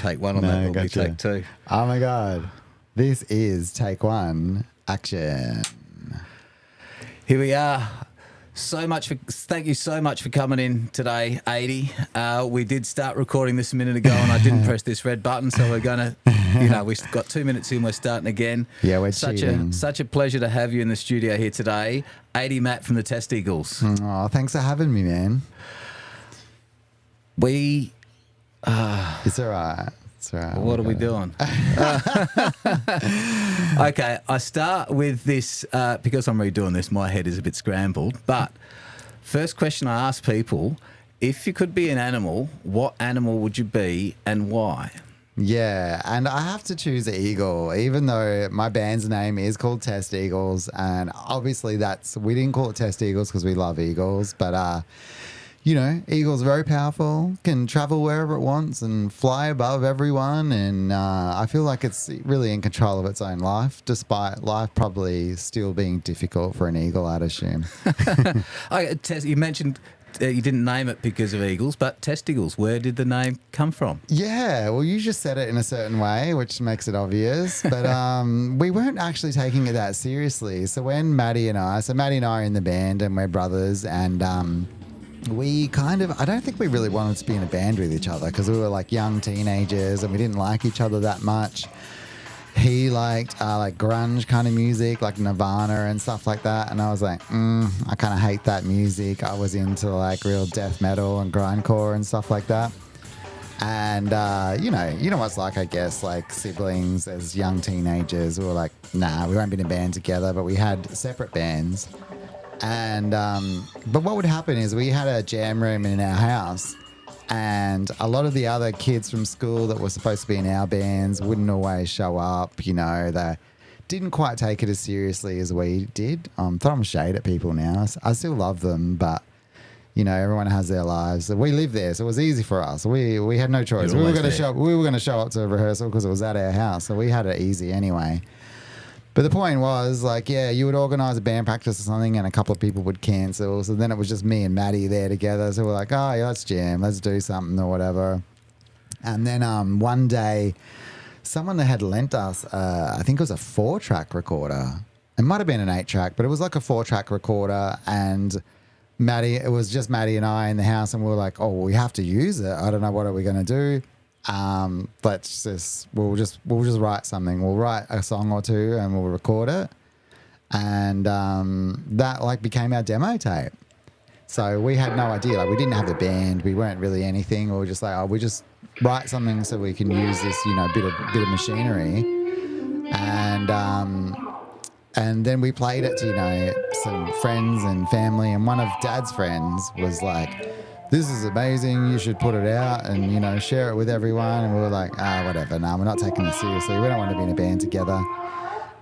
take one on that. Will be take two. Oh my God. This is take one. Action. Here we are. Thank you so much for coming in today, Ady. We did start recording this a minute ago and I didn't press this red button, so we're going to, we've got 2 minutes in, we're starting again. Yeah, we're cheating. Such a pleasure to have you in the studio here today. Ady Matt from the Testeagles. Oh, thanks for having me, man. It's all right. It's all right. What are we doing? Okay, I start with this because I'm redoing this. My head is a bit scrambled. But first question I ask people: if you could be an animal, what animal would you be and why? Yeah, and I have to choose an eagle, even though my band's name is called Testeagles, and obviously we didn't call it Testeagles because we love eagles, but eagles are very powerful, can travel wherever it wants and fly above everyone. And I feel like it's really in control of its own life, despite life probably still being difficult for an eagle, I'd assume. You mentioned you didn't name it because of eagles, but Testeagles, where did the name come from? Yeah, well, you just said it in a certain way, which makes it obvious. But we weren't actually taking it that seriously. So when Maddie and I are in the band and we're brothers, and I don't think we really wanted to be in a band with each other because we were like young teenagers and we didn't like each other that much. He liked like grunge kind of music, like Nirvana and stuff like that. And I was like, I kind of hate that music. I was into like real death metal and grindcore and stuff like that. And, you know what it's like, I guess, like siblings as young teenagers. We were like, nah, we won't be in a band together, but we had separate bands. And but what would happen is we had a jam room in our house, and a lot of the other kids from school that were supposed to be in our bands wouldn't always show up. They didn't quite take it as seriously as we did. Throwing shade at people now. I still love them, but everyone has their lives. We live there, so it was easy for us. We had no choice. We were going to show up to a rehearsal because it was at our house, so we had it easy anyway. But the point was, you would organise a band practice or something and a couple of people would cancel. So then it was just me and Maddie there together. So we're like, oh, yeah, let's jam. Let's do something or whatever. And then one day, someone had lent us, I think it was a 4-track recorder. It might have been an 8-track, but it was like a 4-track recorder. And it was just Maddie and I in the house. And we were like, oh, we have to use it. I don't know, what are we going to do? We'll just write something. We'll write a song or two and we'll record it. And that became our demo tape. So we had no idea. We didn't have a band. We weren't really anything. We were just like, we just write something so we can use this, bit of machinery. And then we played it to, some friends and family. And one of Dad's friends was like, this is amazing, you should put it out and, share it with everyone. And we were like, whatever, no, we're not taking this seriously. We don't want to be in a band together.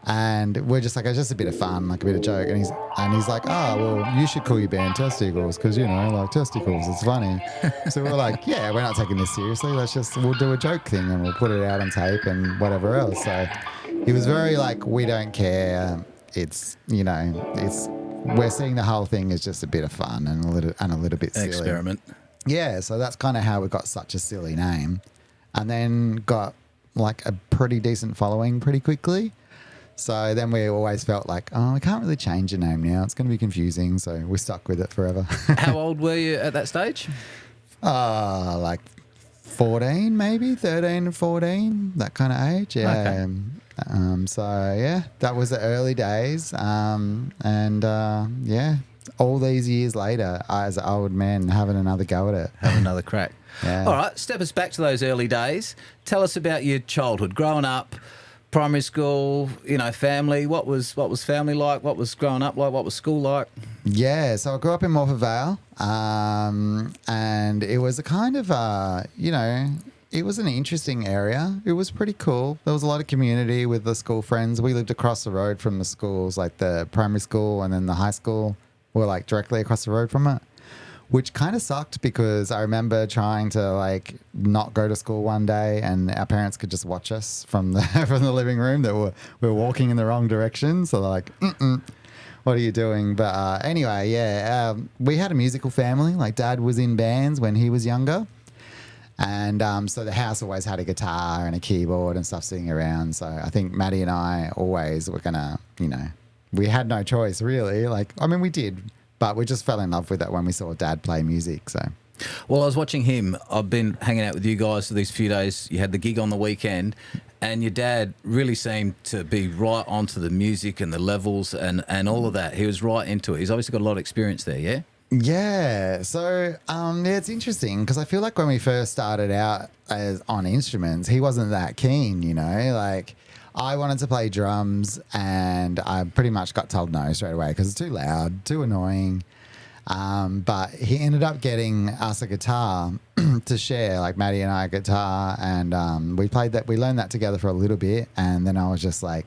And we're just like, it's just a bit of fun, like a bit of joke. And he's like, oh, well, you should call your band Testeagles because, like Testeagles, it's funny. So we're like, yeah, we're not taking this seriously. We'll do a joke thing and we'll put it out on tape and whatever else. So he was very like, we don't care. We're seeing the whole thing as just a bit of fun and a little bit silly. Experiment. Yeah, so that's kind of how we got such a silly name. And then got like a pretty decent following pretty quickly. So then we always felt like, oh, we can't really change the name now. It's going to be confusing. So we stuck with it forever. How old were you at that stage? Like 14 maybe, 13 or 14, that kind of age. Yeah. Okay. That was the early days. All these years later, I, as an old man, having another go at it. Have another crack. Yeah. All right, step us back to those early days. Tell us about your childhood, growing up, primary school, family. What was family like? What was growing up like? What was school like? Yeah, so I grew up in Morpeth Vale, and it was a kind of, it was an interesting area. It was pretty cool. There was a lot of community with the school friends. We lived across the road from the schools, like the primary school and then the high school were like directly across the road from it, which kind of sucked because I remember trying to not go to school one day and our parents could just watch us from the living room that we were walking in the wrong direction. So they're like, what are you doing? But anyway, we had a musical family. Like Dad was in bands when he was younger. And so the house always had a guitar and a keyboard and stuff sitting around. So I think Maddie and I always were going to, we had no choice really. Like, I mean, we did, but we just fell in love with it when we saw Dad play music. So. Well, I was watching him. I've been hanging out with you guys for these few days. You had the gig on the weekend, and your dad really seemed to be right onto the music and the levels and all of that. He was right into it. He's obviously got a lot of experience there, yeah? Yeah. So, it's interesting because I feel like when we first started out on instruments, he wasn't that keen, like I wanted to play drums and I pretty much got told no straight away because it's too loud, too annoying. But he ended up getting us a guitar to share, like Maddie and I a guitar. And we learned that together for a little bit. And then I was just like,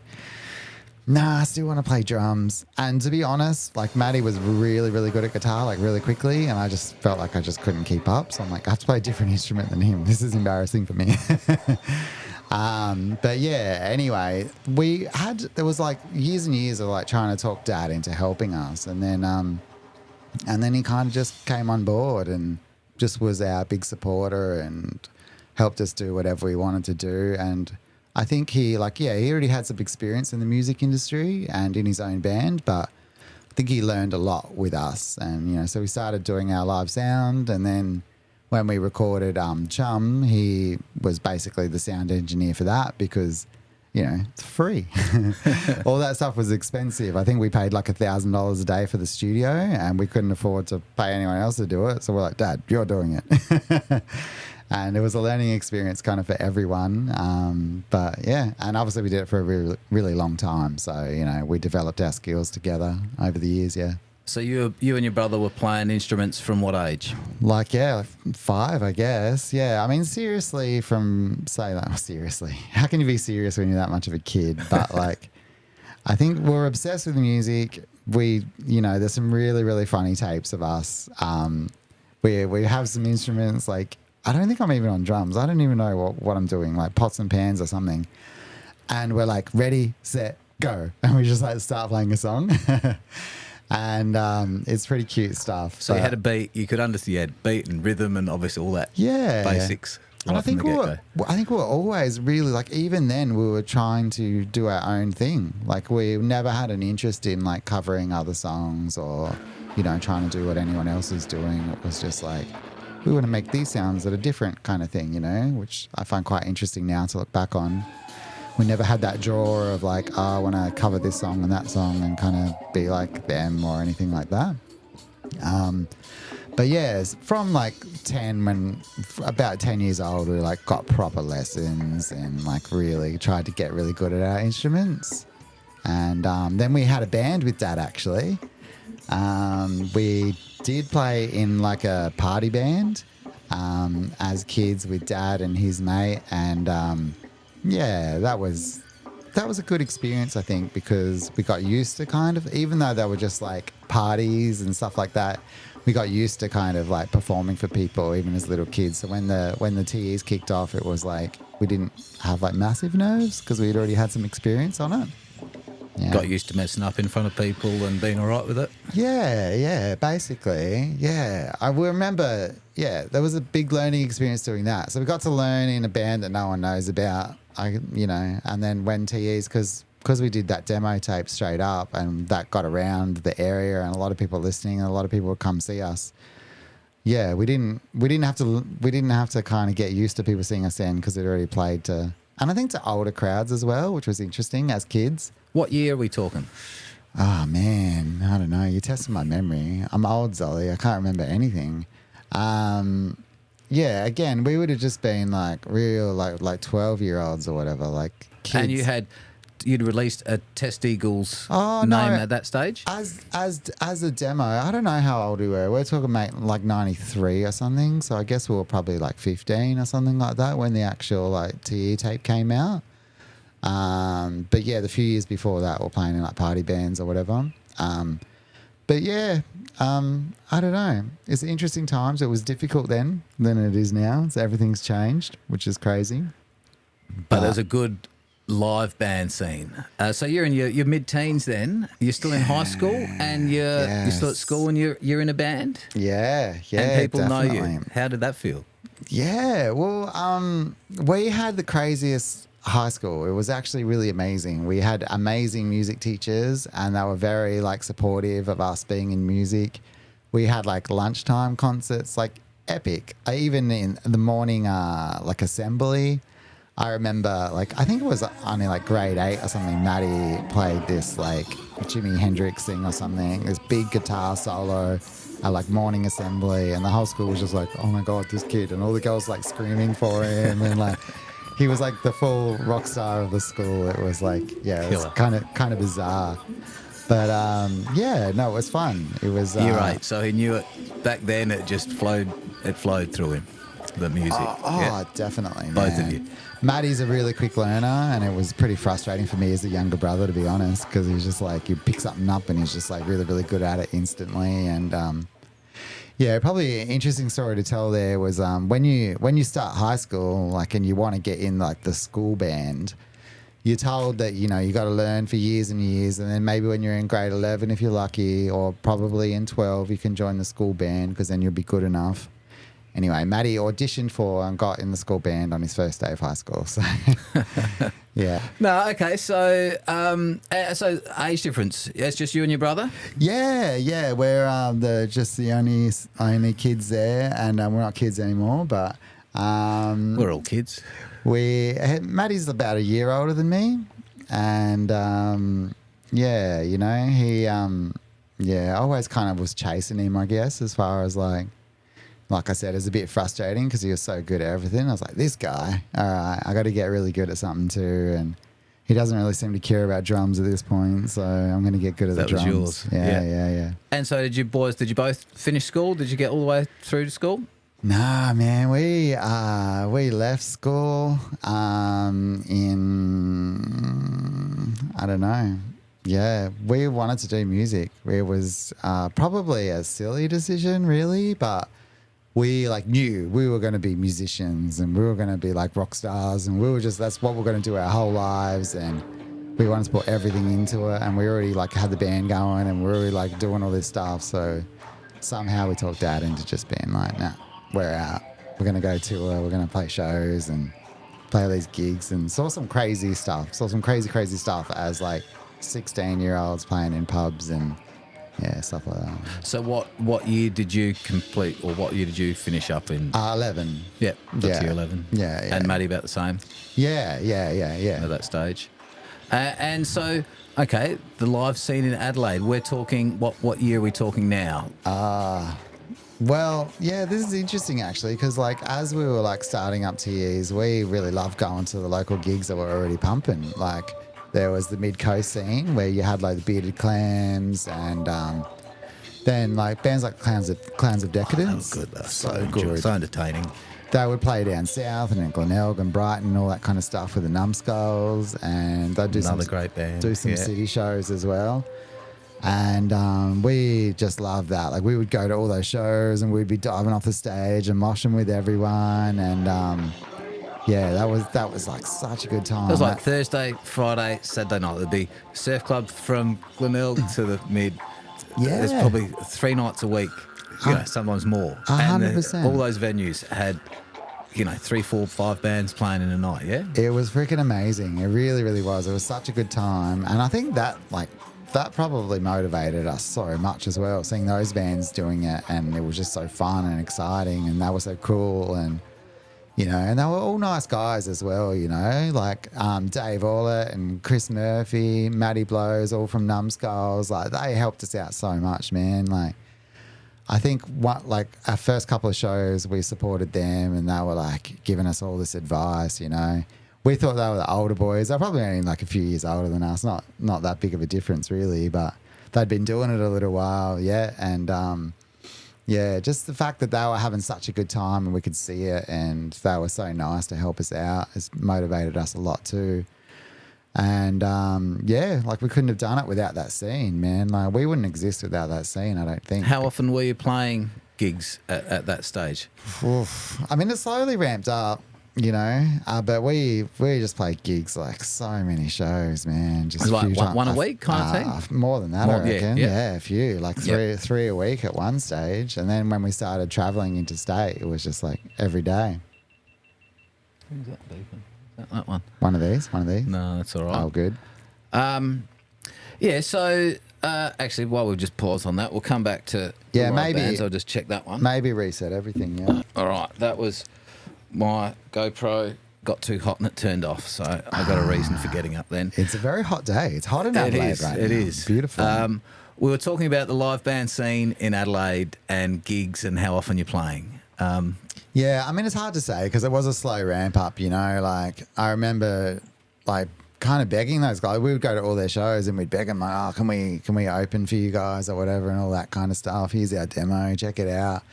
nah, I still want to play drums. And to be honest, like Maddie was really, really good at guitar, like really quickly. And I just felt like I just couldn't keep up. So I'm like, I have to play a different instrument than him. This is embarrassing for me. But yeah, anyway, there was like years and years of like trying to talk Dad into helping us. And then he kind of just came on board and just was our big supporter and helped us do whatever we wanted to do. And I think he already had some experience in the music industry and in his own band, but I think he learned a lot with us. And, so we started doing our live sound. And then when we recorded Chum, he was basically the sound engineer for that because, it's free. All that stuff was expensive. I think we paid like $1,000 a day for the studio and we couldn't afford to pay anyone else to do it. So we're like, Dad, you're doing it. And it was a learning experience kind of for everyone. But yeah, and obviously we did it for a really, really long time. So, we developed our skills together over the years, yeah. So you and your brother were playing instruments from what age? Like 5, I guess. Yeah, I mean, seriously, seriously. How can you be serious when you're that much of a kid? But like, I think we're obsessed with music. We, there's some really, really funny tapes of us. We have some instruments. Like, I don't think I'm even on drums. I don't even know what I'm doing, like pots and pans or something. And we're like, ready, set, go. And we just like start playing a song. And it's pretty cute stuff. So you had a beat, you could understand, you had beat and rhythm and obviously all that basics. And I think we were always really like, even then we were trying to do our own thing. Like we never had an interest in like covering other songs or, trying to do what anyone else is doing. It was just like, we want to make these sounds that are different kind of thing, which I find quite interesting now to look back on. We never had that draw of like, oh, I want to cover this song and that song and kind of be like them or anything like that. But yeah, from like about 10 years old, we like got proper lessons and like really tried to get really good at our instruments. And then we had a band with Dad actually. We did play in like a party band as kids with Dad and his mate. And yeah, that was a good experience, I think, because we got used to kind of, even though they were just like parties and stuff like that, we got used to kind of like performing for people, even as little kids. So when the TEs kicked off, it was like we didn't have like massive nerves because we'd already had some experience on it. Yeah. Got used to messing up in front of people and being all right with it? Yeah, basically. Yeah. I remember, there was a big learning experience doing that. So we got to learn in a band that no one knows about, and then when TEs, because we did that demo tape straight up and that got around the area and a lot of people listening and a lot of people would come see us. Yeah, we didn't have to kind of get used to people seeing us then because it already played to, and I think to older crowds as well, which was interesting as kids. What year are we talking? Oh, man, I don't know. You're testing my memory. I'm old, Zolly. I can't remember anything. Yeah, again, we would have just been like real, like 12-year-olds or whatever, like kids. And you'd released a Testeagles name at that stage? As a demo. I don't know how old we were. We're talking like 93 or something. So I guess we were probably like 15 or something like that when the actual like TE tape came out. But yeah, the few years before that, we're playing in like party bands or whatever. But yeah, I don't know. It's interesting times. It was difficult then than it is now. So everything's changed, which is crazy. But there's a good live band scene. So you're in your mid-teens then. You're still in high school and you're still at school and you're in a band? Yeah, and people definitely know you. How did that feel? Yeah, well, we had the craziest high school. It was actually really amazing. We had amazing music teachers, and they were very like supportive of us being in music. We had like lunchtime concerts, like epic. Even in the morning, like assembly. I remember, like, I think it was only like grade 8 or something. Maddie played this like Jimi Hendrix thing or something, this big guitar solo at like morning assembly, and the whole school was just like, oh my God, this kid. And all the girls like screaming for him. And like, he was like the full rock star of the school. It was like, yeah, it was kind of bizarre. But yeah, no, it was fun. It was. You're right. So he knew it back then. It just flowed. It flowed through him, the music. Oh, definitely, man. Both of you. Maddie's a really quick learner, and it was pretty frustrating for me as a younger brother, to be honest, because he was just like, you pick something up and he's just like really, really good at it instantly. And yeah, probably an interesting story to tell there was when you start high school, like, and you want to get in like the school band, you're told that, you know, you got to learn for years and years, and then maybe when you're in grade 11, if you're lucky, or probably in 12, you can join the school band because then you'll be good enough. Anyway, Matty auditioned for and got in the school band on his first day of high school. So, yeah. No, okay. So, so age difference. It's just you and your brother? Yeah. We're just the only kids there, and we're not kids anymore, but we're all kids. Matty's about a year older than me, and yeah, you know, he I always kind of was chasing him, I guess, as far as like I said, it was a bit frustrating because he was so good at everything. I was like, this guy, all right, I got to get really good at something too. And he doesn't really seem to care about drums at this point, so I'm going to get good at the drums. That was yours. Yeah. And so did you both finish school? Did you get all the way through to school? Nah, man, we left school in, I don't know. Yeah, we wanted to do music. It was probably a silly decision, really, but we knew we were going to be musicians and we were going to be like rock stars, and that's what we're going to do our whole lives, and we wanted to put everything into it, and we already had the band going and we're already doing all this stuff. So somehow we talked Dad into just being like, nah, we're out. We're going to go tour. We're going to play shows and play all these gigs, and saw some crazy stuff as 16-year-olds playing in pubs and yeah, stuff like that. So what year did you complete, or what year did you finish up in? 11. Yep, got to 11. Yeah. And Maddie about the same? Yeah. At that stage. And so, okay, the live scene in Adelaide, we're talking, what year are we talking now? Well, yeah, this is interesting actually, because as we were starting up TEs, we really loved going to the local gigs that were already pumping. There was the mid-coast scene where you had the Bearded Clams, and then bands like Clowns of Decadence. Oh, good. That's so good. So entertaining. They would play down south and in Glenelg and Brighton, all that kind of stuff with the Numbskulls, and they'd do great band. Do some city shows as well. And we just loved that. We would go to all those shows and we'd be diving off the stage and moshing with everyone, and yeah, that was such a good time. It was Thursday, Friday, Saturday night. There'd be surf club from Glenelg to the mid. Yeah. There's probably 3 nights a week, sometimes more. 100%. And all those venues had, 3, 4, 5 bands playing in a night, yeah? It was freaking amazing. It really, really was. It was such a good time. And I think that, that probably motivated us so much as well, seeing those bands doing it. And it was just so fun and exciting, and that was so cool. And and they were all nice guys as well, Dave Orlett and Chris Murphy, Matty Blows, all from Numbskulls. They helped us out so much, man. I think our first couple of shows, we supported them, and they were giving us all this advice, We thought they were the older boys. They're probably only a few years older than us. Not that big of a difference really, but they'd been doing it a little while, yeah. And yeah, just the fact that they were having such a good time and we could see it, and they were so nice to help us out, has motivated us a lot too. And yeah, we couldn't have done it without that scene, man. We wouldn't exist without that scene, I don't think. How often were you playing gigs at that stage? Oof. I mean, it slowly ramped up. But we just played gigs, like so many shows, man. Just It's a like few one a week kind of thing? More than that, I reckon. Yeah, a few, like three a week at one stage. And then when we started traveling interstate, it was just like every day. Who's that beeping? Is that one? One of these? No, that's all right. Oh, good. Yeah, so actually, while we just pause on that, we'll come back to the live bands. I'll just check that one. Maybe reset everything, yeah. All right, that was my GoPro got too hot and it turned off, so I got a reason for getting up then. It's a very hot day. It's hot in Adelaide right now. It is. Beautiful. We were talking about the live band scene in Adelaide and gigs and how often you're playing. Yeah, I mean, it's hard to say because it was a slow ramp up, Like, I remember, like, kind of begging those guys. We would go to all their shows and we'd beg them, like, oh, can we open for you guys or whatever and all that kind of stuff. Here's our demo. Check it out.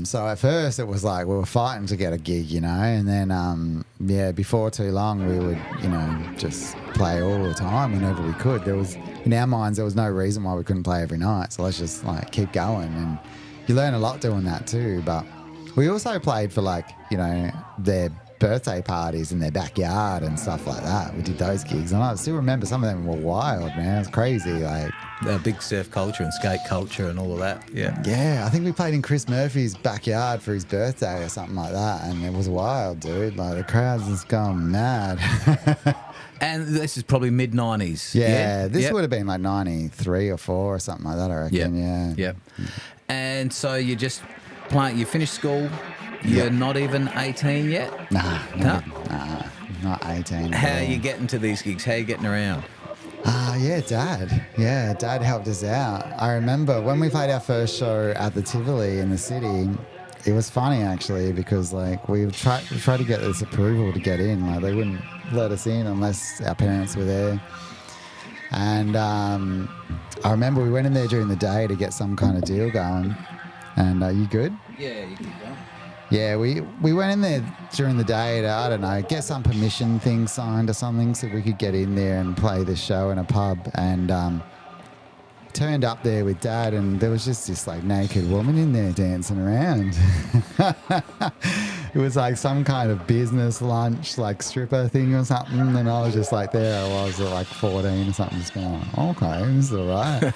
So at first it was like we were fighting to get a gig, and then, before too long we would, just play all the time whenever we could. In our minds, there was no reason why we couldn't play every night. So let's just like keep going. And you learn a lot doing that too. But we also played for their birthday parties in their backyard and stuff like that. We did those gigs. And I still remember some of them were wild, man. It was crazy. Like, big surf culture and skate culture and all of that. Yeah. Yeah, I think we played in Chris Murphy's backyard for his birthday or something like that. And it was wild, dude. Like, the crowd's just going mad. And this is probably mid-90s. Yeah, this would have been like 93 or 4 or something like that, I reckon. Yeah. And so you just playing, you finished school, you're not even 18 yet? Nah, not 18. How are you getting to these gigs? How are you getting around? Dad. Yeah, Dad helped us out. I remember when we played our first show at the Tivoli in the city, it was funny actually because like we tried to get this approval to get in. Like they wouldn't let us in unless our parents were there. And I remember we went in there during the day to get some kind of deal going. And are you good? Yeah, you keep going. Yeah, we went in there during the day to, I don't know, get some permission thing signed or something so we could get in there and play this show in a pub. And turned up there with Dad and there was just this like naked woman in there dancing around. It was like some kind of business lunch, like stripper thing or something. And I was just like there, I was at like 14 or something, just going, okay, this is all right.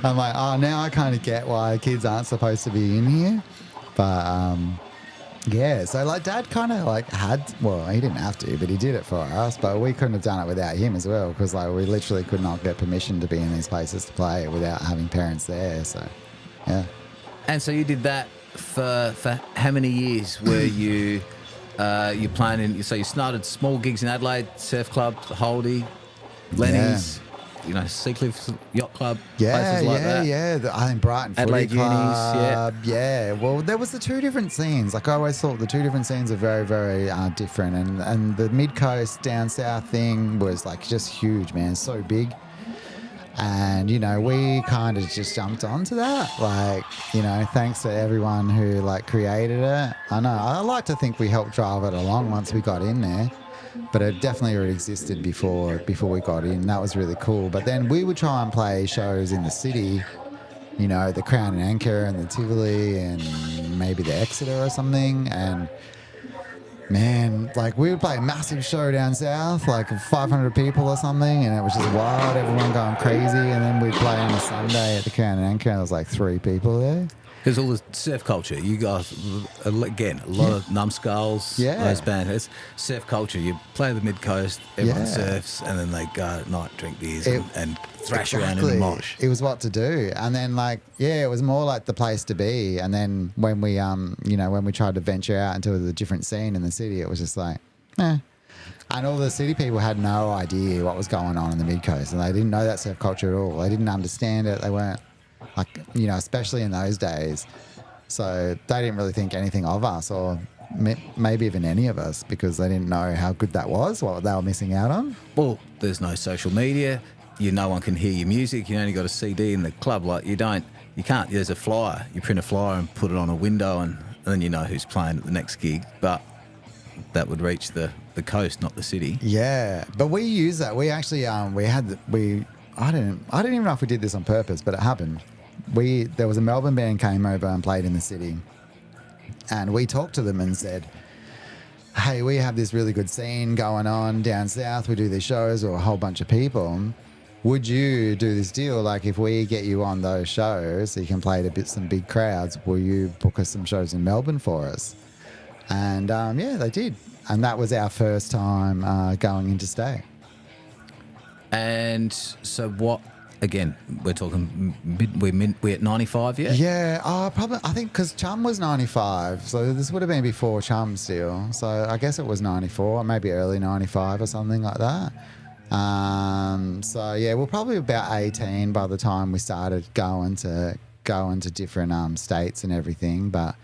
I'm like, oh, now I kind of get why kids aren't supposed to be in here. But so like Dad kind of like he didn't have to, but he did it for us. But we couldn't have done it without him as well because like we literally could not get permission to be in these places to play without having parents there. So, yeah. And so you did that for how many years were you playing in? So you started small gigs in Adelaide, Surf Club, Holdy, Lenny's. Yeah. Seacliff Yacht Club, places like that. Yeah. I think Brighton Adelaide Footy Club. Yeah. Well, there was the two different scenes. Like I always thought the two different scenes are very, very different. And the mid-coast down south thing was like just huge, man. So big. And, we kind of just jumped onto that. Like, thanks to everyone who like created it. I know. I like to think we helped drive it along once we got in there. But it definitely already existed before we got in. That was really cool. But then we would try and play shows in the city, the Crown and Anchor and the Tivoli and maybe the Exeter or something. And man, like we would play a massive show down south, like 500 people or something. And it was just wild, everyone going crazy. And then we'd play on a Sunday at the Crown and Anchor and there was like 3 people there. Because all the surf culture, you guys, again, a lot of numbskulls, those bands. It's surf culture. You play the mid-coast, everyone surfs, and then they go at night, drink beers, and thrash around in the mosh. It was what to do. And then, it was more like the place to be. And then when we, when we tried to venture out into the different scene in the city, it was just like, eh. And all the city people had no idea what was going on in the mid-coast. And they didn't know that surf culture at all. They didn't understand it. They weren't. Like, especially in those days. So they didn't really think anything of us or maybe even any of us because they didn't know how good that was, what they were missing out on. Well, there's no social media. No one can hear your music. You only got a CD in the club. Like you can't, there's a flyer. You print a flyer and put it on a window and then you know who's playing at the next gig. But that would reach the coast, not the city. Yeah. But we use that. We actually, I don't even know if we did this on purpose, but it happened. There was a Melbourne band came over and played in the city, And we talked to them and said, hey, we have this really good scene going on down south. We do these shows with a whole bunch of people. Would you do this deal? Like, if we get you on those shows so you can play to some big crowds, will you book us some shows in Melbourne for us? And yeah, they did. And that was our first time going interstate. And so what, again, we're talking, we're at 95 yet? Yeah, probably, I think because Chum was 95. So this would have been before Chum still. So I guess it was 94, maybe early 95 or something like that. So yeah, we're probably about 18 by the time we started going to different states and everything. But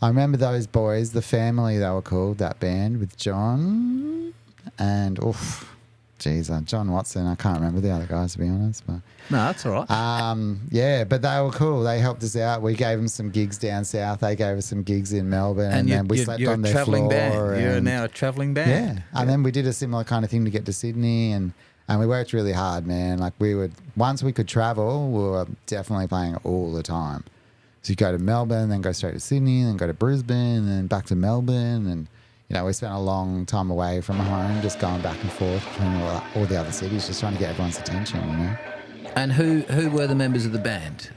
I remember those boys, the family, they were called, that band with John and John Watson. I can't remember the other guys, to be honest. But No, that's all right. yeah, but they were cool. They helped us out. We gave them some gigs down south. They gave us some gigs in Melbourne, and then we slept on their floor. Band. You're now a travelling band. Yeah, and then we did a similar kind of thing to get to Sydney, and we worked really hard, man. Like, once we could travel, we were definitely playing all the time. So you go to Melbourne, then go straight to Sydney, then go to Brisbane, and then back to Melbourne, and we spent a long time away from home, just going back and forth between all the other cities, just trying to get everyone's attention, And who were the members of the band?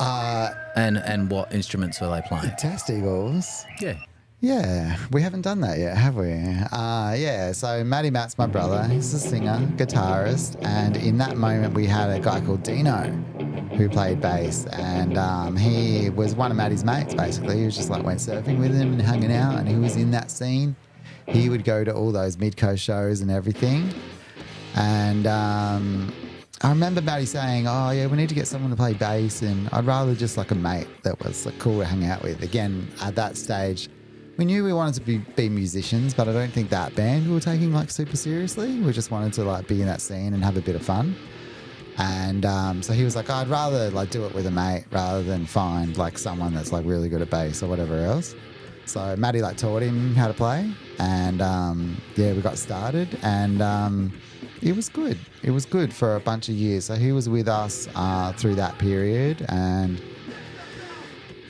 And what instruments were they playing? Testeagles. Yeah. Yeah, we haven't done that yet, have we? Yeah, so Ady Matt's my brother. He's a singer, guitarist, and in that moment we had a guy called Dino who played bass, and he was one of Maddie's mates, basically. He was just like went surfing with him and hanging out, and he was in that scene. He would go to all those mid-coast shows and everything, and I remember Maddie saying, oh yeah, we need to get someone to play bass, and I'd rather just like a mate that was like cool to hang out with. Again, at that stage, we knew we wanted to be musicians, but I don't think that band we were taking like super seriously. We just wanted to like be in that scene and have a bit of fun. And so he was like, I'd rather like do it with a mate rather than find like someone that's like really good at bass or whatever else. So Maddie like taught him how to play, and yeah, we got started, and it was good. It was good for a bunch of years. So he was with us through that period, and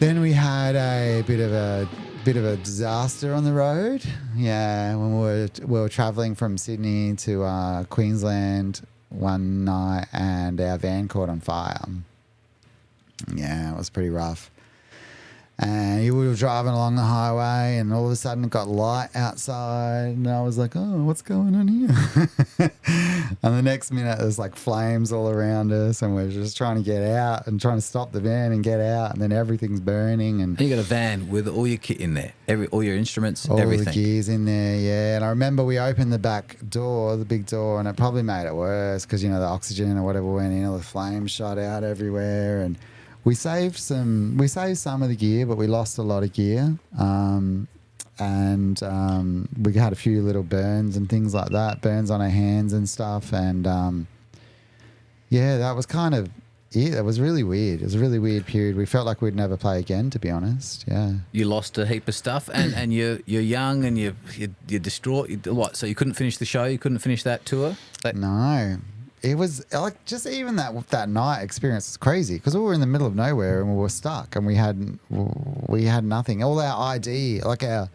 then we had a bit of a disaster on the road. Yeah, when we were traveling from Sydney to Queensland one night, and our van caught on fire. Yeah, it was pretty rough. And we were driving along the highway, and all of a sudden it got light outside, and I was like, oh, what's going on here? And the next minute there's like flames all around us, and we're just trying to get out and trying to stop the van and get out, and then everything's burning. And you got a van with all your kit in there, all your instruments, all everything. the gears in there, yeah. And I remember we opened the back door, the big door, and it probably made it worse because, the oxygen or whatever went in, all the flames shot out everywhere, and we saved some of the gear, but we lost a lot of gear. And we had a few little burns and things like that, burns on our hands and stuff. And yeah, that was kind of it. It was really weird. It was a really weird period. We felt like we'd never play again, to be honest. Yeah. You lost a heap of stuff, and you're young, and you're distraught. What? So you couldn't finish the show? You couldn't finish that tour? No. It was like just even that night experience was crazy because we were in the middle of nowhere and we were stuck, and we had nothing. All our ID, like our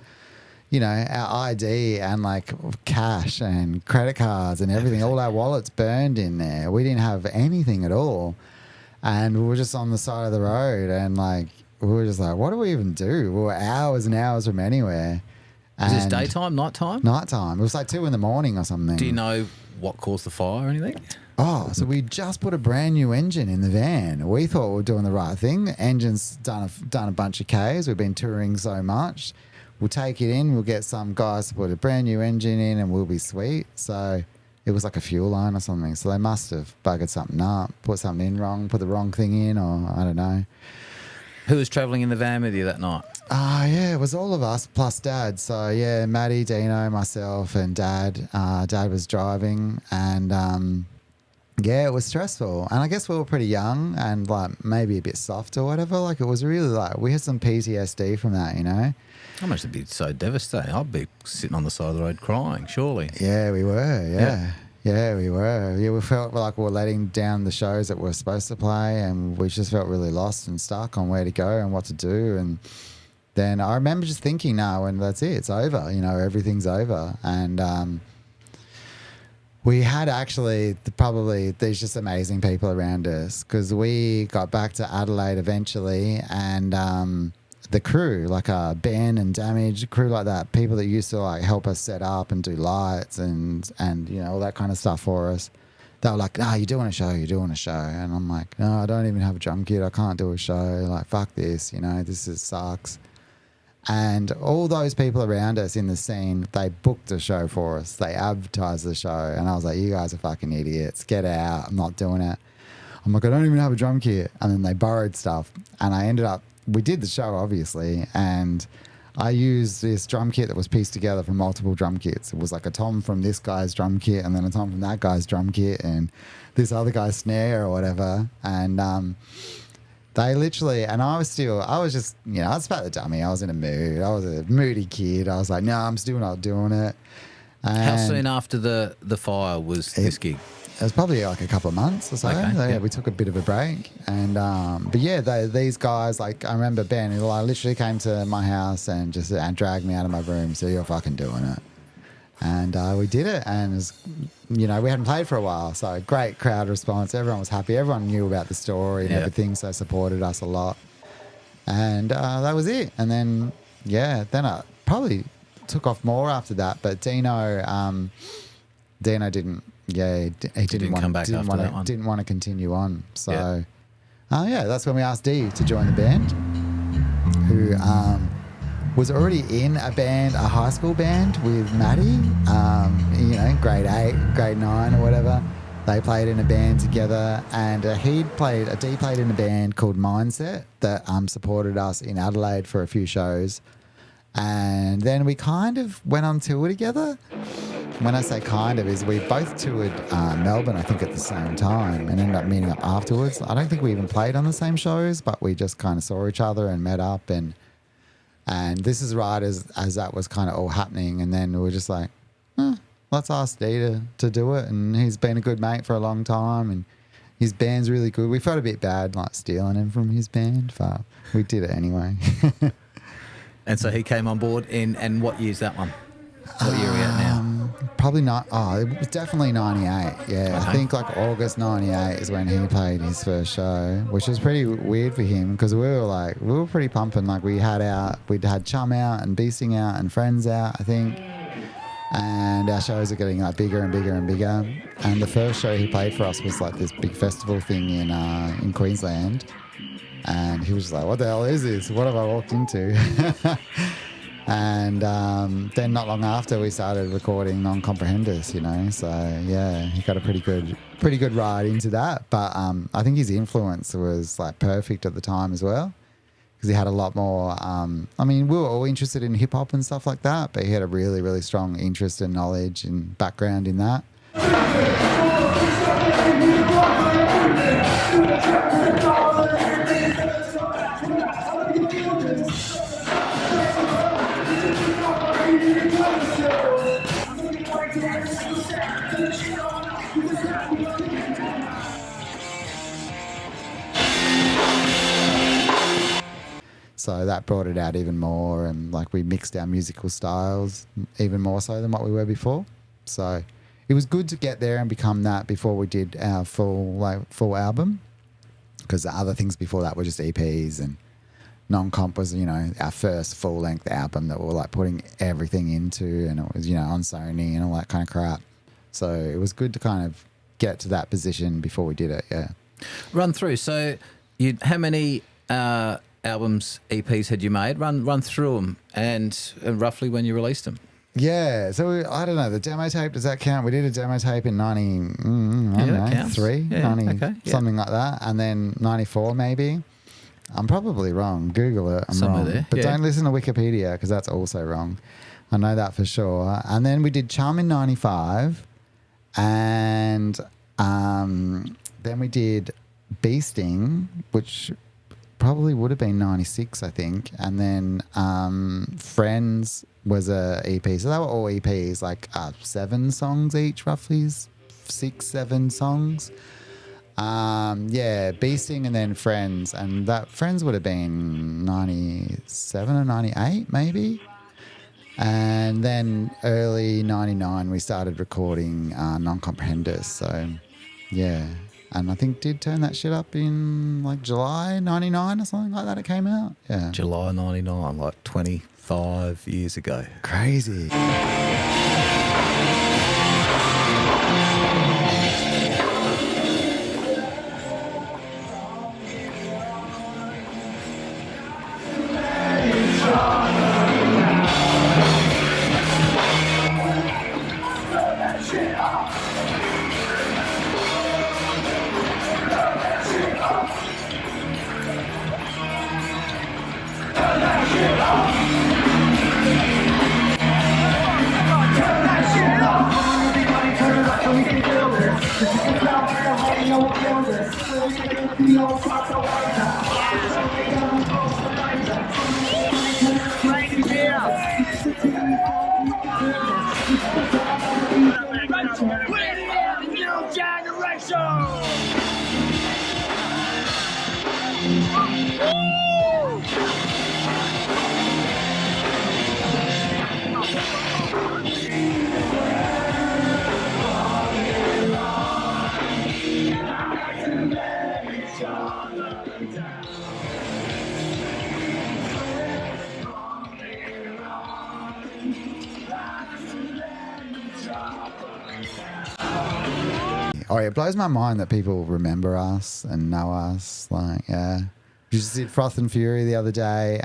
ID and like cash and credit cards and everything, all our wallets burned in there. We didn't have anything at all, and we were just on the side of the road, and like we were just like, what do we even do? We were hours and hours from anywhere. Is this daytime, nighttime? Nighttime. It was like 2 a.m. or something. Do you know what caused the fire or anything? Oh, so we just put a brand new engine in the van. We thought we were doing the right thing. The engine's done a bunch of Ks. We've been touring so much. We'll take it in. We'll get some guys to put a brand new engine in, and we'll be sweet. So it was like a fuel line or something. So they must have buggered something up, put something in wrong, put the wrong thing in, or I don't know. Who was travelling in the van with you that night? Yeah, it was all of us plus Dad. So yeah, Maddie, Dino, myself, and Dad. Dad was driving, and yeah, it was stressful. And I guess we were pretty young and like maybe a bit soft or whatever. Like it was really like we had some PTSD from that, How much it'd be so devastating. I'd be sitting on the side of the road crying, surely. Yeah, we were. Yeah, we were. Yeah, we felt like we were letting down the shows that we were supposed to play, and we just felt really lost and stuck on where to go and what to do. And then I remember just thinking, no, and that's it. It's over. You know, everything's over. And we had actually probably there's just amazing people around us because we got back to Adelaide eventually, and the crew, like Ben and Damage, crew like that, people that used to like help us set up and do lights and you know all that kind of stuff for us. They were like, "No, you're doing a show, and I'm like, "No, I don't even have a drum kit. I can't do a show. Like, fuck this. You know, sucks." And all those people around us in the scene, they booked a show for us. They advertised the show. And I was like, you guys are fucking idiots. Get out. I'm not doing it. I'm like, I don't even have a drum kit. And then they borrowed stuff. And we did the show, obviously. And I used this drum kit that was pieced together from multiple drum kits. It was like a tom from this guy's drum kit and then a tom from that guy's drum kit and this other guy's snare or whatever. And they literally, and I was just, you know, I was about the dummy. I was in a mood. I was a moody kid. I was like, no, I'm still not doing it. And How soon after the fire was this gig? It was probably like a couple of months or so. Okay, yeah, we took a bit of a break. And, but yeah, these guys, like, I remember Ben, he literally came to my house and just dragged me out of my room. So you're fucking doing it. And we did it, and it was, you know, we hadn't played for a while, so great crowd response. Everyone was happy. Everyone knew about the story and everything, so supported us a lot. And that was it. And then, then I probably took off more after that. But Dino didn't. Yeah, he didn't want to continue on. So, that's when we asked Dee to join the band, who was already in a high school band with Maddie, you know, grade 8, grade 9 or whatever. They played in a band together, and Dee played in a band called Mindset that supported us in Adelaide for a few shows. And then we kind of went on tour together. When I say kind of, is we both toured Melbourne, I think, at the same time and ended up meeting up afterwards. I don't think we even played on the same shows, but we just kind of saw each other and met up. And this is right as that was kind of all happening. And then we were just like, let's ask Dee to do it. And he's been a good mate for a long time. And his band's really good. We felt a bit bad like stealing him from his band, but we did it anyway. And so he came on board and what year's that one? What year are we at now? Probably not. Oh, it was definitely 98. Yeah, okay. I think like August 98 is when he played his first show, which was pretty weird for him because we were pretty pumping. Like we'd had Chum out and Beasting out and Friends out, I think. And our shows are getting like bigger and bigger and bigger. And the first show he played for us was like this big festival thing in Queensland. And he was just like, what the hell is this? What have I walked into? And then not long after we started recording Non-Comprehendus, you know. So yeah, he got a pretty good ride into that. But I think his influence was like perfect at the time as well, because he had a lot more. I mean, we were all interested in hip hop and stuff like that, but he had a really, really strong interest and knowledge and background in that. So that brought it out even more, and like we mixed our musical styles even more so than what we were before. So it was good to get there and become that before we did our full album, because the other things before that were just EPs, and Non-Comp was, you know, our first full length album that we were like putting everything into, and it was, you know, on Sony and all that kind of crap. So it was good to kind of get to that position before we did it. Yeah. Run through. So how many albums, EPs had you made? Run through them and roughly when you released them. Yeah, so I don't know, the demo tape, does that count? We did a demo tape in 93, something like that, and then 94 maybe. I'm probably wrong. Google it. I'm somewhere wrong. There. But don't listen to Wikipedia because that's also wrong. I know that for sure. And then we did Chum in 95, and then we did Beasting, which probably would have been 96, I think. And then Friends was a EP. So they were all EPs, like 7 songs each, roughly 6, 7 songs. Yeah, Beasting and then Friends. And that Friends would have been 97 or 98 maybe. And then early 99 we started recording Non-Comprehenders. So, yeah. And I think did turn that shit up in like July 99 or something like that it came out. Yeah. July 99, like 25 years ago. Crazy. New generation! Oh, it blows my mind that people remember us and know us. Like, yeah. We just did Froth and Fury the other day.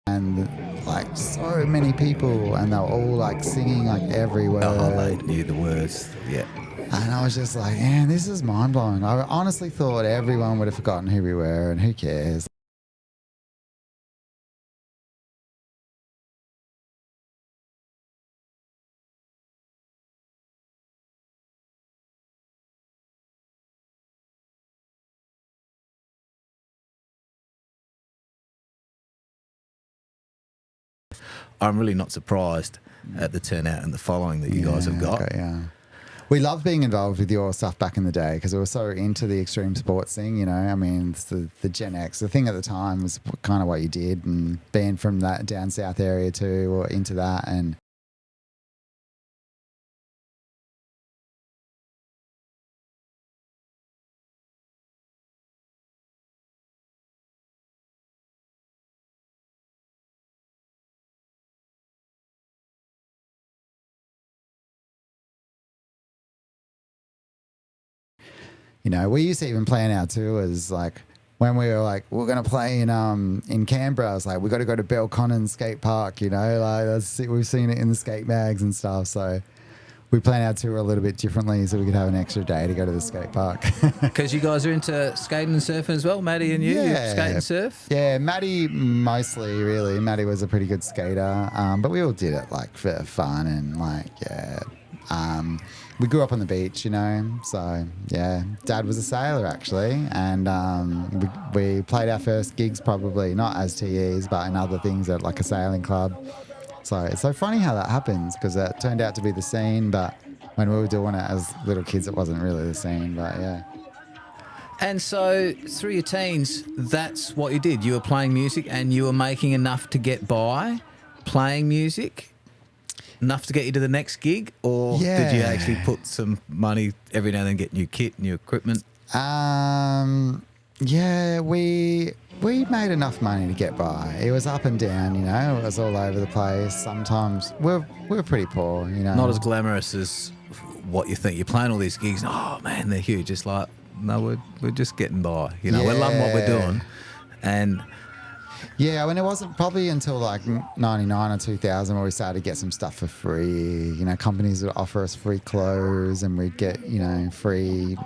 And like so many people, and they were all like singing like every word. Oh, they knew the words. Yeah. And I was just like, man, this is mind blowing. I honestly thought everyone would have forgotten who we were, and who cares? I'm really not surprised at the turnout and the following that you guys have got. Okay, yeah. We loved being involved with your stuff back in the day because we were so into the extreme sports thing, you know. I mean, it's the Gen X. The thing at the time was kind of what you did, and being from that down south area too, or into that. And you know, we used to even plan our tours like when we were like, we're going to play in Canberra. I was like, we got to go to Belconnen Skate Park, you know, like we've seen it in the skate mags and stuff. So we plan our tour a little bit differently so we could have an extra day to go to the skate park. Because you guys are into skating and surfing as well, Maddie and you? Yeah. You skate and surf? Yeah, Maddie mostly, really. Maddie was a pretty good skater, but we all did it like for fun and like, yeah. We grew up on the beach, you know, so yeah. Dad was a sailor actually, and we played our first gigs probably not as TEs, but in other things at like a sailing club. So it's so funny how that happens because it turned out to be the scene, but when we were doing it as little kids, it wasn't really the scene, but yeah. And so through your teens, that's what you did. You were playing music and you were making enough to get by playing music? Enough to get you to the next gig? Or did you actually put some money every now and then, get new kit, new equipment? Yeah, we made enough money to get by. It was up and down, you know. It was all over the place. Sometimes we're pretty poor, you know. Not as glamorous as what you think. You're playing all these gigs. Oh, man, they're huge. It's like, no, we're just getting by. You know, we're loving what we're doing. And yeah, I mean, it wasn't probably until like 99 or 2000 where we started to get some stuff for free. You know, companies would offer us free clothes and we'd get, you know, free,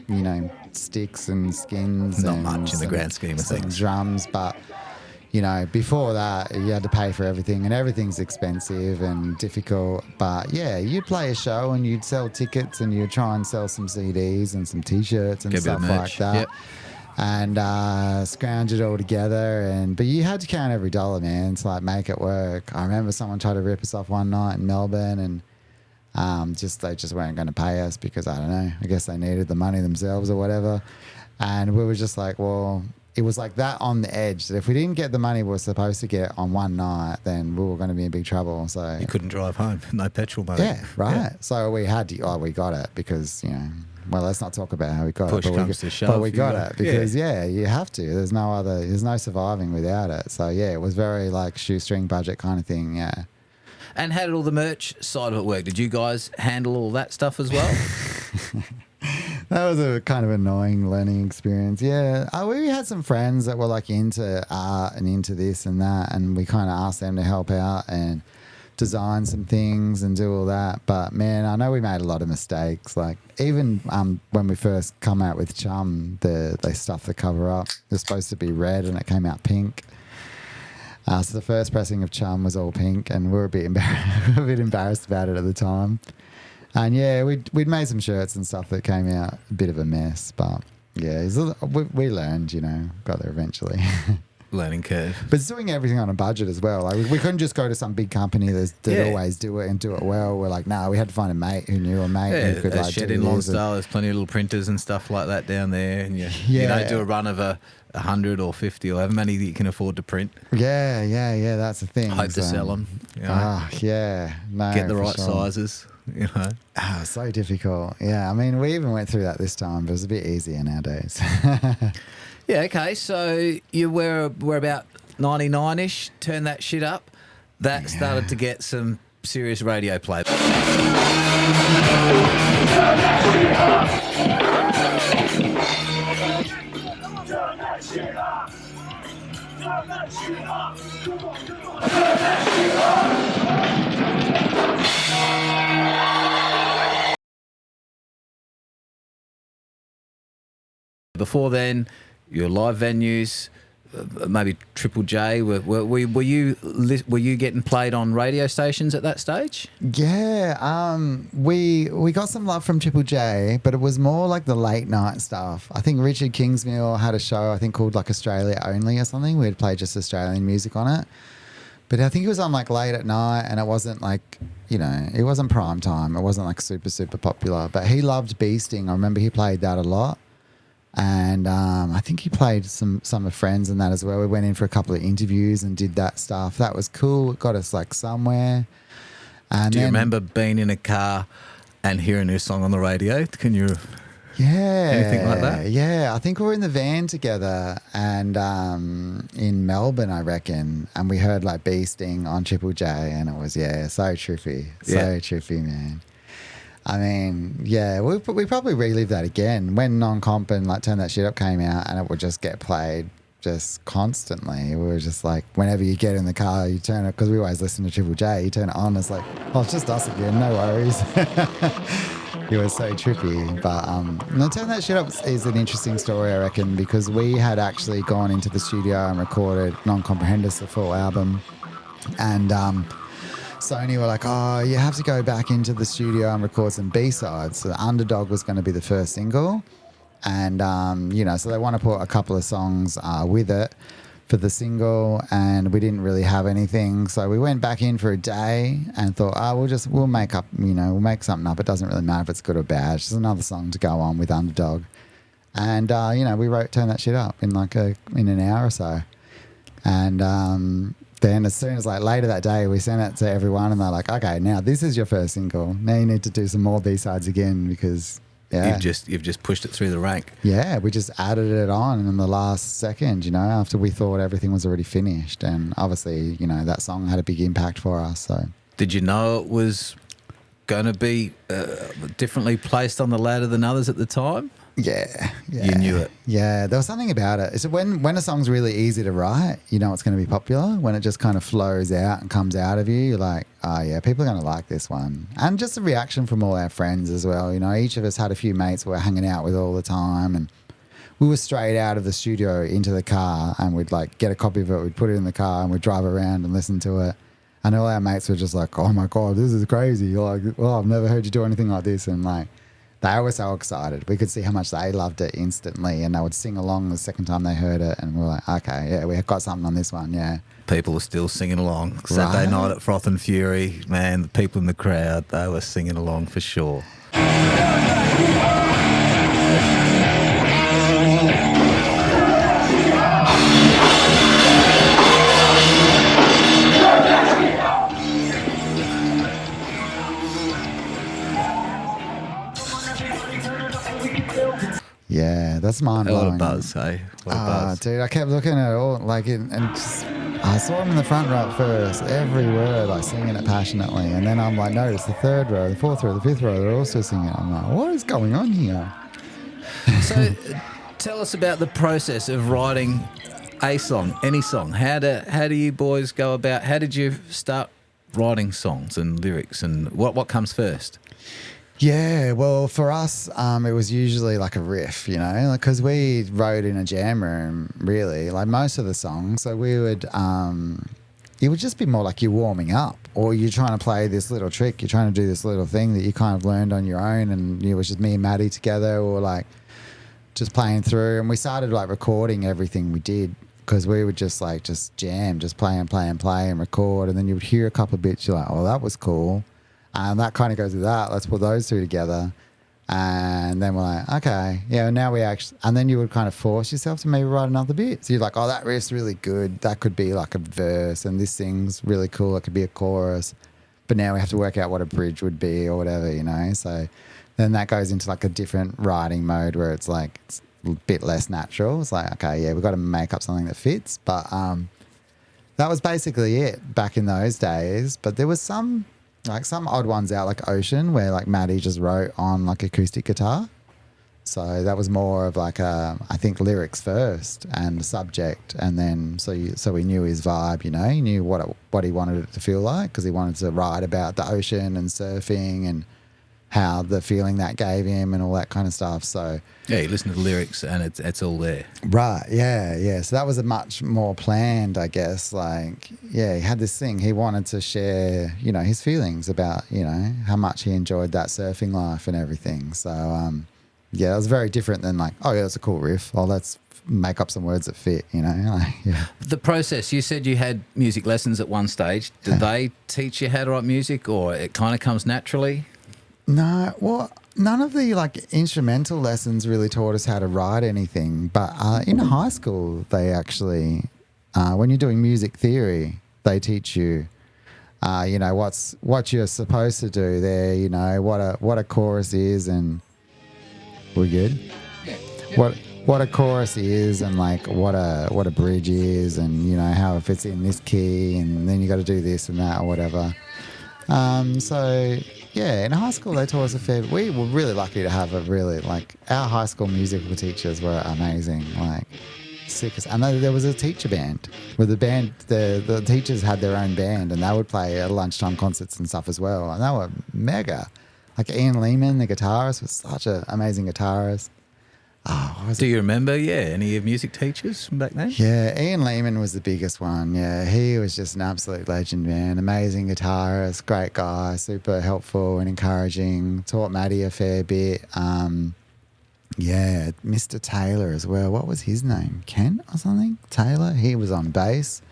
you know, sticks and skins. Not and much in the grand scheme of things. Drums, but, you know, before that, you had to pay for everything and everything's expensive and difficult. But yeah, you'd play a show and you'd sell tickets and you'd try and sell some CDs and some T-shirts and stuff like that. Yep. and scrounge it all together. But you had to count every dollar, man, to like make it work. I remember someone tried to rip us off one night in Melbourne, and they just weren't going to pay us because, I don't know, I guess they needed the money themselves or whatever. And we were just like, well, it was like that on the edge that if we didn't get the money we were supposed to get on one night, then we were going to be in big trouble. So You couldn't drive home, no petrol money. yeah, right. Yeah. So we had to, we got it because, well, let's not talk about how we got Push it. comes to shove, But we you got got- it because, you have to. There's no surviving without it. So, yeah, it was very like shoestring budget kind of thing, yeah. And how did all the merch side of it work? Did you guys handle all that stuff as well? That was a kind of annoying learning experience. Yeah. We had some friends that were like into art and into this and that, and we kind of asked them to help out and design some things and do all that. But man, I know we made a lot of mistakes. Like even when we first come out with Chum, they stuffed the cover up. It was supposed to be red and it came out pink. So the first pressing of Chum was all pink, and we were a bit embarrassed about it at the time. And yeah, we'd made some shirts and stuff that came out a bit of a mess, but yeah, we learned, got there eventually. Learning curve. But it's doing everything on a budget as well. Like we couldn't just go to some big company that always do it and do it well. We're like, we had to find a mate who knew a mate who could a like shed do in this. Lonsdale. There's plenty of little printers and stuff like that down there, and you don't do a run of 100 or 50 or however many that you can afford to print. Yeah, that's the thing. Hope to sell them. Yeah, no, Get the for right sure. sizes. So difficult. Yeah, I mean, we even went through that this time, but it was a bit easier nowadays. Yeah. Okay. So you were about 99-ish. Turn that shit up. That started to get some serious radio play. Before then, your live venues, maybe Triple J. Were you getting played on radio stations at that stage? Yeah, we got some love from Triple J, but it was more like the late night stuff. I think Richard Kingsmill had a show, I think called like Australia Only or something. We'd play just Australian music on it. But I think it was on like late at night, and it wasn't like, it wasn't prime time. It wasn't like super, super popular. But he loved Beasting. I remember he played that a lot. And I think he played some of Friends and that as well. We went in for a couple of interviews and did that stuff. That was cool. It got us like somewhere. And Do you remember being in a car and hearing this song on the radio? Can you? Anything like that? Yeah, I think we were in the van together and in Melbourne, I reckon, and we heard like Beasting on Triple J, and it was so trippy, trippy, man. I mean, yeah, we probably relive that again when Non-Comp and like Turn That Shit Up came out, and it would just get played just constantly. We were just like, whenever you get in the car, you turn it, because we always listen to Triple J, you turn it on, it's like, oh, it's just us again, no worries. It was so trippy. But Turn That Shit Up is an interesting story, I reckon, because we had actually gone into the studio and recorded Non-Comprehendus, the full album, and Sony were like, oh, you have to go back into the studio and record some B-sides. So the Underdog was going to be the first single. And, so they want to put a couple of songs with it for the single. And we didn't really have anything. So we went back in for a day and thought, we'll make up, we'll make something up. It doesn't really matter if it's good or bad. It's just another song to go on with Underdog. And, we wrote Turn That Shit Up in in an hour or so. And, then as soon as later that day, we sent it to everyone and they're like, okay, now this is your first single. Now you need to do some more B-sides again because, You've just pushed it through the rank. Yeah, we just added it on in the last second, after we thought everything was already finished. And obviously, that song had a big impact for us. So, did you know it was going to be differently placed on the ladder than others at the time? Yeah. You knew it. Yeah, there was something about it. It's when a song's really easy to write, you know it's going to be popular. When it just kind of flows out and comes out of you, you're like, oh yeah, people are going to like this one. And just the reaction from all our friends as well. Each of us had a few mates we were hanging out with all the time, and we were straight out of the studio into the car, and we'd get a copy of it, we'd put it in the car, and we'd drive around and listen to it. And all our mates were just like, oh my God, this is crazy. Like, well, I've never heard you do anything like this. And they were so excited. We could see how much they loved it instantly, and they would sing along the second time they heard it. And we were like, okay, yeah, we have got something on this one, yeah. People are still singing along. Saturday night at Froth and Fury, man, the people in the crowd, they were singing along for sure. Yeah, that's mind A blowing. lot of buzz, hey? A lot of buzz. Dude, I kept looking at it all, like, and just, I saw him in the front row at first, every word, like, singing it passionately. And then I'm like, notice the third row, the fourth row, the fifth row, they're also singing it. I'm like, what is going on here? So tell us about the process of writing a song, any song. How do you boys go about, how did you start writing songs and lyrics, and what comes first? Yeah, well, for us, it was usually like a riff, you know, because we wrote in a jam room, really, like most of the songs. So we would, it would just be more like you're warming up, or you're trying to play this little trick, you're trying to do this little thing that you kind of learned on your own, and it was just me and Maddie together, or like just playing through. And we started like recording everything we did, because we would just jam, just play and record, and then you would hear a couple of bits, you're like, oh, that was cool. And that kind of goes with that. Let's put those two together. And then we're like, okay, yeah, now we actually, and then you would kind of force yourself to maybe write another bit. So you're like, oh, that riff's really good. That could be like a verse, and this thing's really cool. It could be a chorus. But now we have to work out what a bridge would be or whatever, you know? So then that goes into like a different writing mode where it's like, it's a bit less natural. It's like, okay, yeah, we've got to make up something that fits. But that was basically it back in those days. But there was some odd ones out, like Ocean, where like Maddie just wrote on like acoustic guitar. So that was more of like I think lyrics first and the subject, and then so we knew his vibe, you know, he knew what he wanted it to feel like, because he wanted to write about the ocean and surfing and how the feeling that gave him and all that kind of stuff. So yeah, you listen to the lyrics and it's all there. Right, yeah. So that was a much more planned, I guess. Like, yeah, he had this thing. He wanted to share, you know, his feelings about, you know, how much he enjoyed that surfing life and everything. So, yeah, it was very different than like, oh, yeah, that's a cool riff. Oh, let's make up some words that fit, you know. Like, yeah. The process, you said you had music lessons at one stage. Did they teach you how to write music, or it kind of comes naturally? No, well, none of the like instrumental lessons really taught us how to write anything. But in high school, they actually, when you're doing music theory, they teach you, you know, what you're supposed to do there. You know what a chorus is, and we're good. What a chorus is, and like what a bridge is, and you know how it fits in this key, and then you got to do this and that or whatever. So yeah, in high school they taught us a fair. We were really lucky to have our high school musical teachers were amazing, like sick as. And there was a teacher band where the teachers had their own band, and they would play at lunchtime concerts and stuff as well, and they were mega. Like Ian Lehman, the guitarist, was such an amazing guitarist. Do you remember, any of music teachers from back then? Yeah, Ian Lehman was the biggest one. Yeah, he was just an absolute legend, man. Amazing guitarist, great guy, super helpful and encouraging. Taught Maddie a fair bit. Yeah, Mr. Taylor as well. What was his name? Kent or something? Taylor? He was on bass.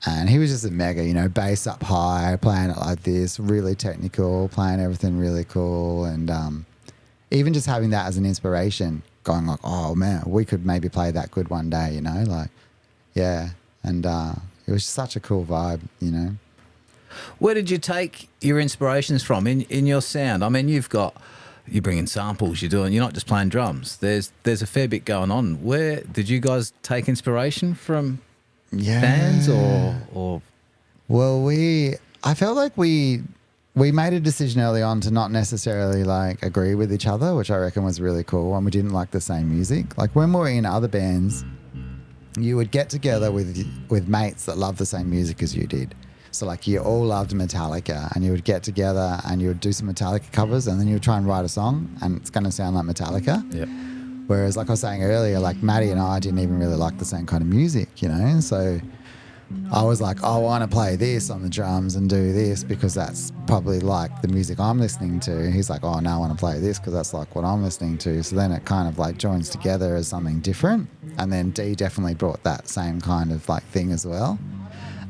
And he was just a mega, you know, bass up high, playing it like this, really technical, playing everything really cool. And even just having that as an inspiration, going like, oh man, we could maybe play that good one day, you know, like, yeah. And it was such a cool vibe, you know. Where did you take your inspirations from in your sound? I mean, you're bringing samples, you're not just playing drums. There's a fair bit going on. Where did you guys take inspiration from? Bands or? Well, I felt like we made a decision early on to not necessarily like agree with each other, which I reckon was really cool. And we didn't like the same music. Like when we were in other bands, you would get together with mates that loved the same music as you did. So like you all loved Metallica, and you would get together and you would do some Metallica covers, and then you would try and write a song, and it's going to sound like Metallica. Yeah. Whereas like I was saying earlier, like Maddie and I didn't even really like the same kind of music, you know. So I was like, I want to play this on the drums and do this because that's probably like the music I'm listening to. He's like, oh, no, I want to play this because that's like what I'm listening to. So then it kind of like joins together as something different. And then D definitely brought that same kind of like thing as well.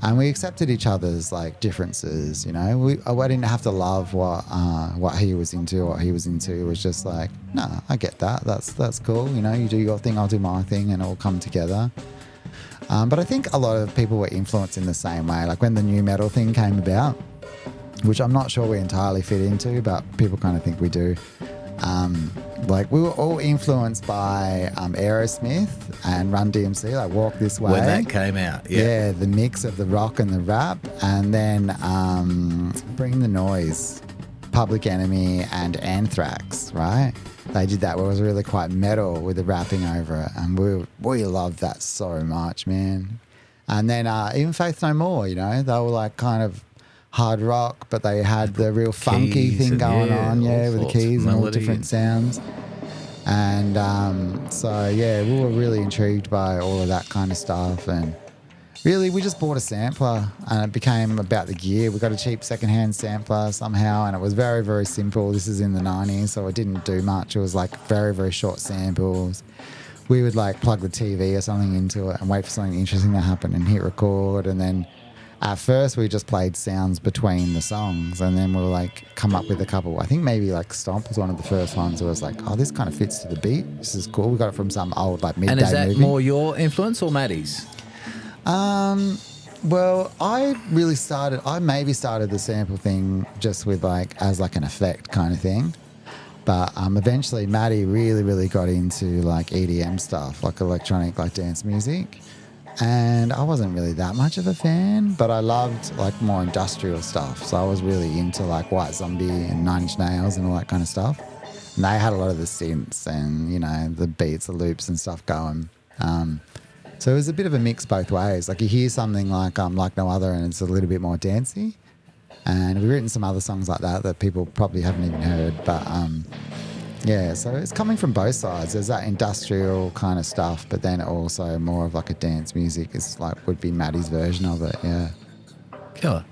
And we accepted each other's like differences, you know. I didn't have to love what he was into, what he was into. It was just like, no, I get that. That's cool. You know, you do your thing, I'll do my thing, and it'll come together. But I think a lot of people were influenced in the same way. Like when the new metal thing came about, which I'm not sure we entirely fit into, but people kind of think we do. Like we were all influenced by Aerosmith and Run DMC, like Walk This Way. When that came out, Yeah, the mix of the rock and the rap. And then Bring the Noise, Public Enemy and Anthrax, right? They did that where it was really quite metal with the rapping over it. And we loved that so much, man. And then even Faith No More, you know, they were like kind of hard rock, but they had the real funky thing going on, with the keys and all the different sounds. And we were really intrigued by all of that kind of stuff. And really, we just bought a sampler and it became about the gear. We got a cheap secondhand sampler somehow, and it was very, very simple. This is in the 90s, so it didn't do much. It was like very, very short samples. We would like plug the TV or something into it and wait for something interesting to happen and hit record. And then at first we just played sounds between the songs, and then we'll like come up with a couple. I think maybe like Stomp was one of the first ones. It was like, oh, this kind of fits to the beat. This is cool. We got it from some old like midday movie. And is that more your influence or Maddie's? Well, I maybe started the sample thing just with like as like an effect kind of thing. But eventually Maddie really, really got into like EDM stuff, like electronic, like dance music. And I wasn't really that much of a fan, but I loved like more industrial stuff. So I was really into like White Zombie and Nine Inch Nails and all that kind of stuff. And they had a lot of the synths and, you know, the beats, the loops and stuff going. So it was a bit of a mix both ways. Like you hear something like No Other and it's a little bit more dancey. And we've written some other songs like that people probably haven't even heard. But so it's coming from both sides. There's that industrial kind of stuff, but then also more of like a dance music is like would be Maddie's version of it. Yeah. Killer.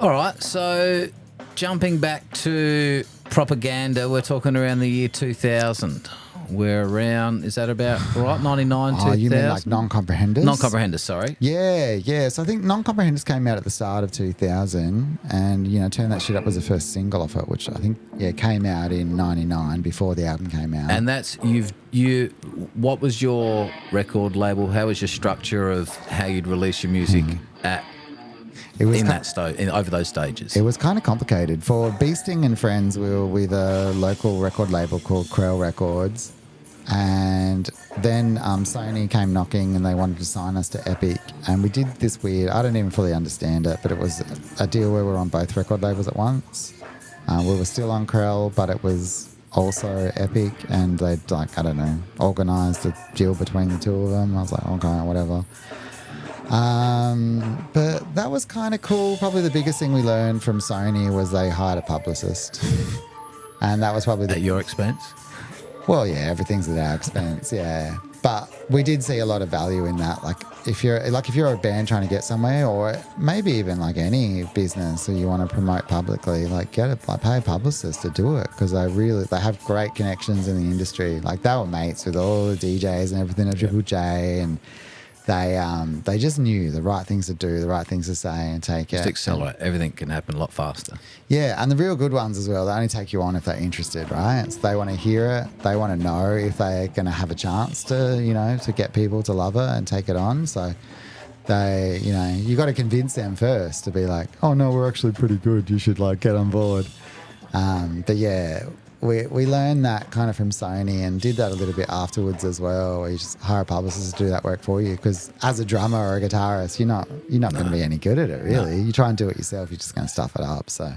All right. So jumping back to Propaganda, we're talking around the year 2000. We're around, is that about right? 99, 2000? Oh, you mean like Non-Comprehenders? Non-Comprehenders, sorry. Yeah. So I think Non-Comprehenders came out at the start of 2000 and, you know, Turn That Shit Up was the first single off it, which I think, came out in 99 before the album came out. And that's, what was your record label? How was your structure of how you'd release your music over those stages? It was kind of complicated. For Beasting and Friends, we were with a local record label called Krell Records. And then Sony came knocking and they wanted to sign us to Epic. And we did this weird, I don't even fully understand it, but it was a deal where we were on both record labels at once. We were still on Krell, but it was also Epic. And they'd organised a deal between the two of them. I was like, okay, whatever. But that was kind of cool. Probably the biggest thing we learned from Sony was they hired a publicist. And that was probably at your expense? Well, yeah, everything's at our expense, yeah. But we did see a lot of value in that. Like if you're a band trying to get somewhere, or maybe even like any business that you want to promote publicly, like pay a publicist to do it, because they have great connections in the industry. Like they were mates with all the DJs and everything at Triple J, and they just knew the right things to do, the right things to say and take it. Just accelerate. Everything can happen a lot faster. Yeah, and the real good ones as well, they only take you on if they're interested, right? So they want to hear it. They want to know if they're going to have a chance to get people to love it and take it on. So you got to convince them first to be like, oh no, we're actually pretty good. You should get on board. But yeah, we learned that kind of from Sony and did that a little bit afterwards as well, where you just hire a publicist to do that work for you, because as a drummer or a guitarist, you're not going to be any good at it, really. No. You try and do it yourself, you're just going to stuff it up. So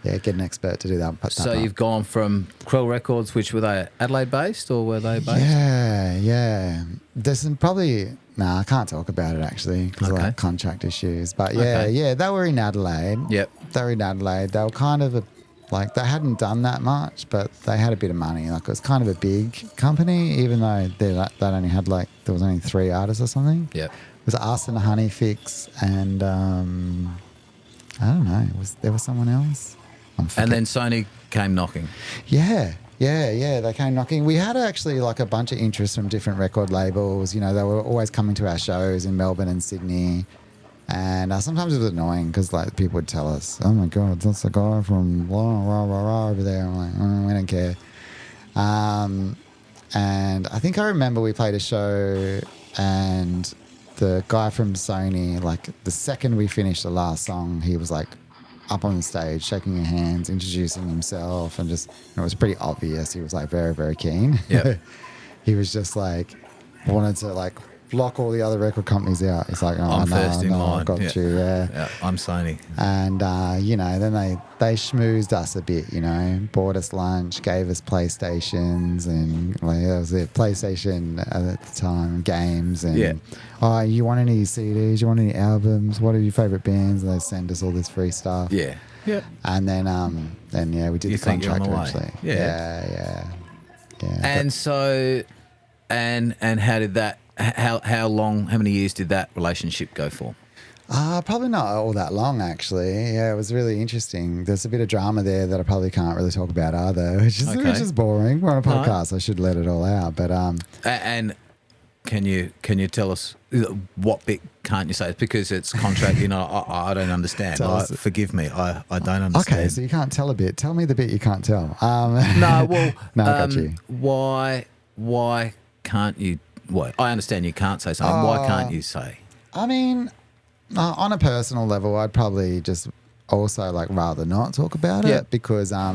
yeah, get an expert to do that. So you've gone from Krell Records, which were they Adelaide based, or were they based? Yeah. There's some I can't talk about it actually because of contract issues. But yeah, they were in Adelaide. Yep. They were in Adelaide. They were kind of Like they hadn't done that much, but they had a bit of money. Like it was kind of a big company, even though they only had like, there was only 3 artists or something. Yeah. It was us and Honey Fix and I don't know, there was someone else. And then Sony came knocking. Yeah, they came knocking. We had actually like a bunch of interest from different record labels. You know, they were always coming to our shows in Melbourne and Sydney. And sometimes it was annoying because like people would tell us, "Oh my God, that's the guy from blah, blah, blah, blah, over there." I'm like, "Oh, we don't care." And I think I remember we played a show and the guy from Sony, like the second we finished the last song, he was like up on the stage, shaking your hands, introducing himself, and just, it was pretty obvious. He was like very, very keen. Yeah. He was just like, wanted to like block all the other record companies out. It's like, oh, I'm first in line. I got you, yeah. I'm Sony. And, you know, then they schmoozed us a bit, you know, bought us lunch, gave us PlayStations and like, that was it, PlayStation at the time, games and, oh, you want any CDs, you want any albums, what are your favourite bands? And they send us all this free stuff. Yeah. Yeah. And then yeah, we did You the think you're on contract the way. eventually. Yeah. And so, and how did that, how many years did that relationship go for? Probably not all that long, actually. Yeah, it was really interesting. There's a bit of drama there that I probably can't really talk about either, which is boring. We're on a podcast, I should let it all out. But and can you tell us what bit can't you say? It's because it's contract. You know, I don't understand. Forgive me, I don't understand. Okay, so you can't tell a bit. Tell me the bit you can't tell. No, well, no, I got you. Why can't you? Well, I understand you can't say something. Why can't you say? I mean, on a personal level, I'd probably just also like rather not talk about it because I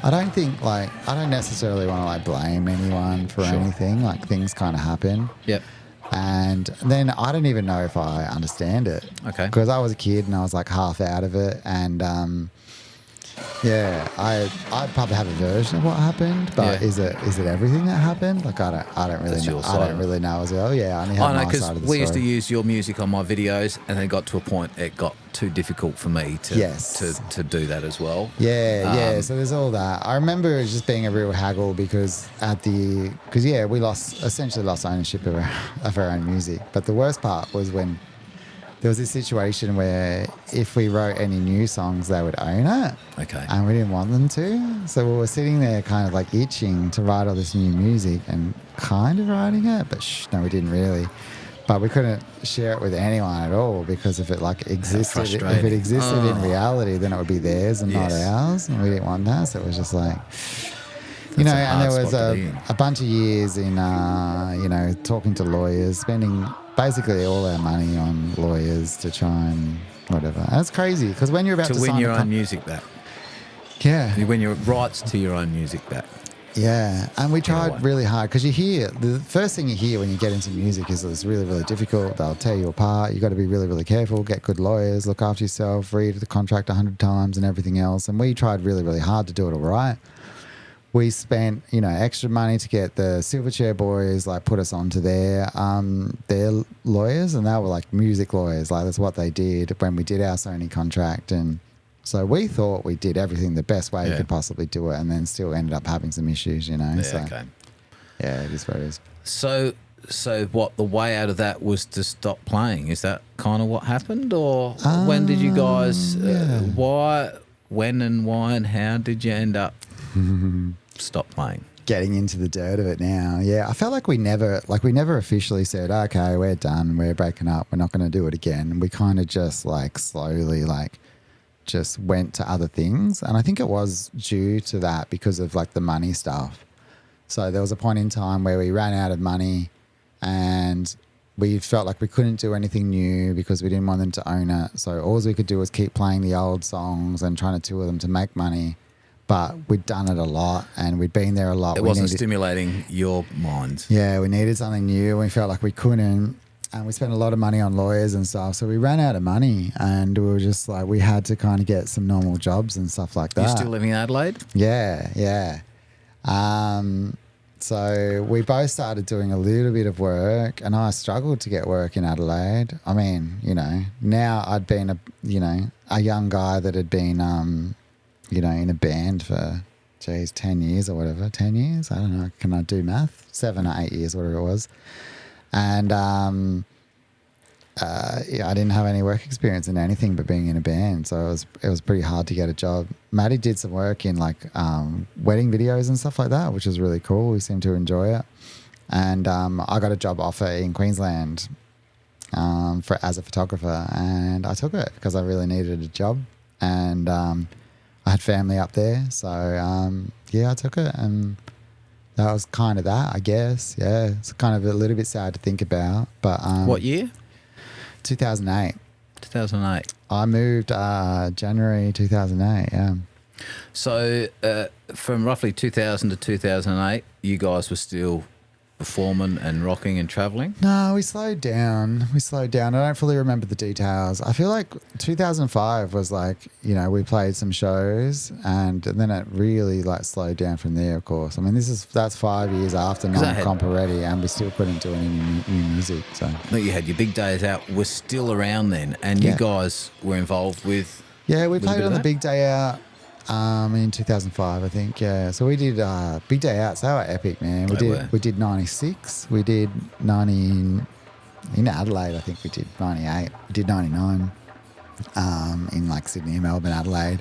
don't think like I don't necessarily want to like blame anyone for anything. Like things kind of happen. Yep. And then I don't even know if I understand it. Okay. Because I was a kid and I was like half out of it and yeah, I'd probably have a version of what happened, but is it everything that happened? Like I don't really know. I don't really know as well. Yeah, I only have my side of the story. Because we used to use your music on my videos, and then it got to a point it got too difficult for me to do that as well. Yeah. So there's all that. I remember it just being a real haggle because we essentially lost ownership of our own music. But the worst part was when there was this situation where if we wrote any new songs, they would own it. Okay. And we didn't want them to. So we were sitting there kind of like itching to write all this new music and kind of writing it, but no, we didn't really. But we couldn't share it with anyone at all because if it like existed, if it existed in reality, then it would be theirs and not ours. And we didn't want that. So it was just like, you know, and there was a bunch of years in, you know, talking to lawyers, spending basically all our money on lawyers to try and whatever. And it's crazy because when you're about to win sign your own music back. Yeah. You win your rights to your own music back. Yeah. And we tried really hard because you hear, the first thing you hear when you get into music is it's really, really difficult. They'll tear you apart. You got to be really, really careful, get good lawyers, look after yourself, read the contract 100 times and everything else. And we tried really, really hard to do it all right. We spent, you know, extra money to get the Silverchair boys, like, put us onto their lawyers, and they were like music lawyers. Like, that's what they did when we did our Sony contract. And so we thought we did everything the best way you could possibly do it, and then still ended up having some issues, you know. Yeah, it is what it is. So what, the way out of that was to stop playing? Is that kind of what happened? Or when did you guys, when and why and how did you end up stop playing? Getting into the dirt of it now. Yeah, I felt like we never officially said, okay, we're done, we're breaking up, we're not going to do it again. We kind of just like slowly like just went to other things. And I think it was due to that because of like the money stuff. So there was a point in time where we ran out of money and we felt like we couldn't do anything new because we didn't want them to own it. So all we could do was keep playing the old songs and trying to tour them to make money. But we'd done it a lot and we'd been there a lot. It wasn't stimulating your mind. Yeah, we needed something new. We felt like we couldn't. And we spent a lot of money on lawyers and stuff. So we ran out of money and we were just like, we had to kind of get some normal jobs and stuff like that. You're still living in Adelaide? Yeah. So we both started doing a little bit of work and I struggled to get work in Adelaide. I mean, you know, now I'd been a young guy that had been, in a band for, 10 years or whatever. 10 years? I don't know. Can I do math? 7 or 8 years, whatever it was. And I didn't have any work experience in anything but being in a band, so it was pretty hard to get a job. Maddie did some work in like wedding videos and stuff like that, which was really cool. We seemed to enjoy it. And I got a job offer in Queensland as a photographer, and I took it because I really needed a job, and I had family up there, so I took it, and that was kind of that, I guess. Yeah, it's kind of a little bit sad to think about, but What year? 2008. 2008. I moved January 2008. Yeah. So from roughly 2000 to 2008, you guys were still performing and rocking and travelling? No, we slowed down. I don't fully remember the details. I feel like 2005 was like, we played some shows, and then it really like slowed down from there, of course. I mean, that's 5 years after non-comp already, and we still couldn't do any new music. So But you had your big days out, were still around then, and you guys were involved with... Yeah, we with a played bit of on the that? big day out in 2005, I think. Yeah, so we did big day outs. They were epic, man. We did 96. We did 90 in Adelaide. I think we did 98. We did 99 in like Sydney, Melbourne, Adelaide.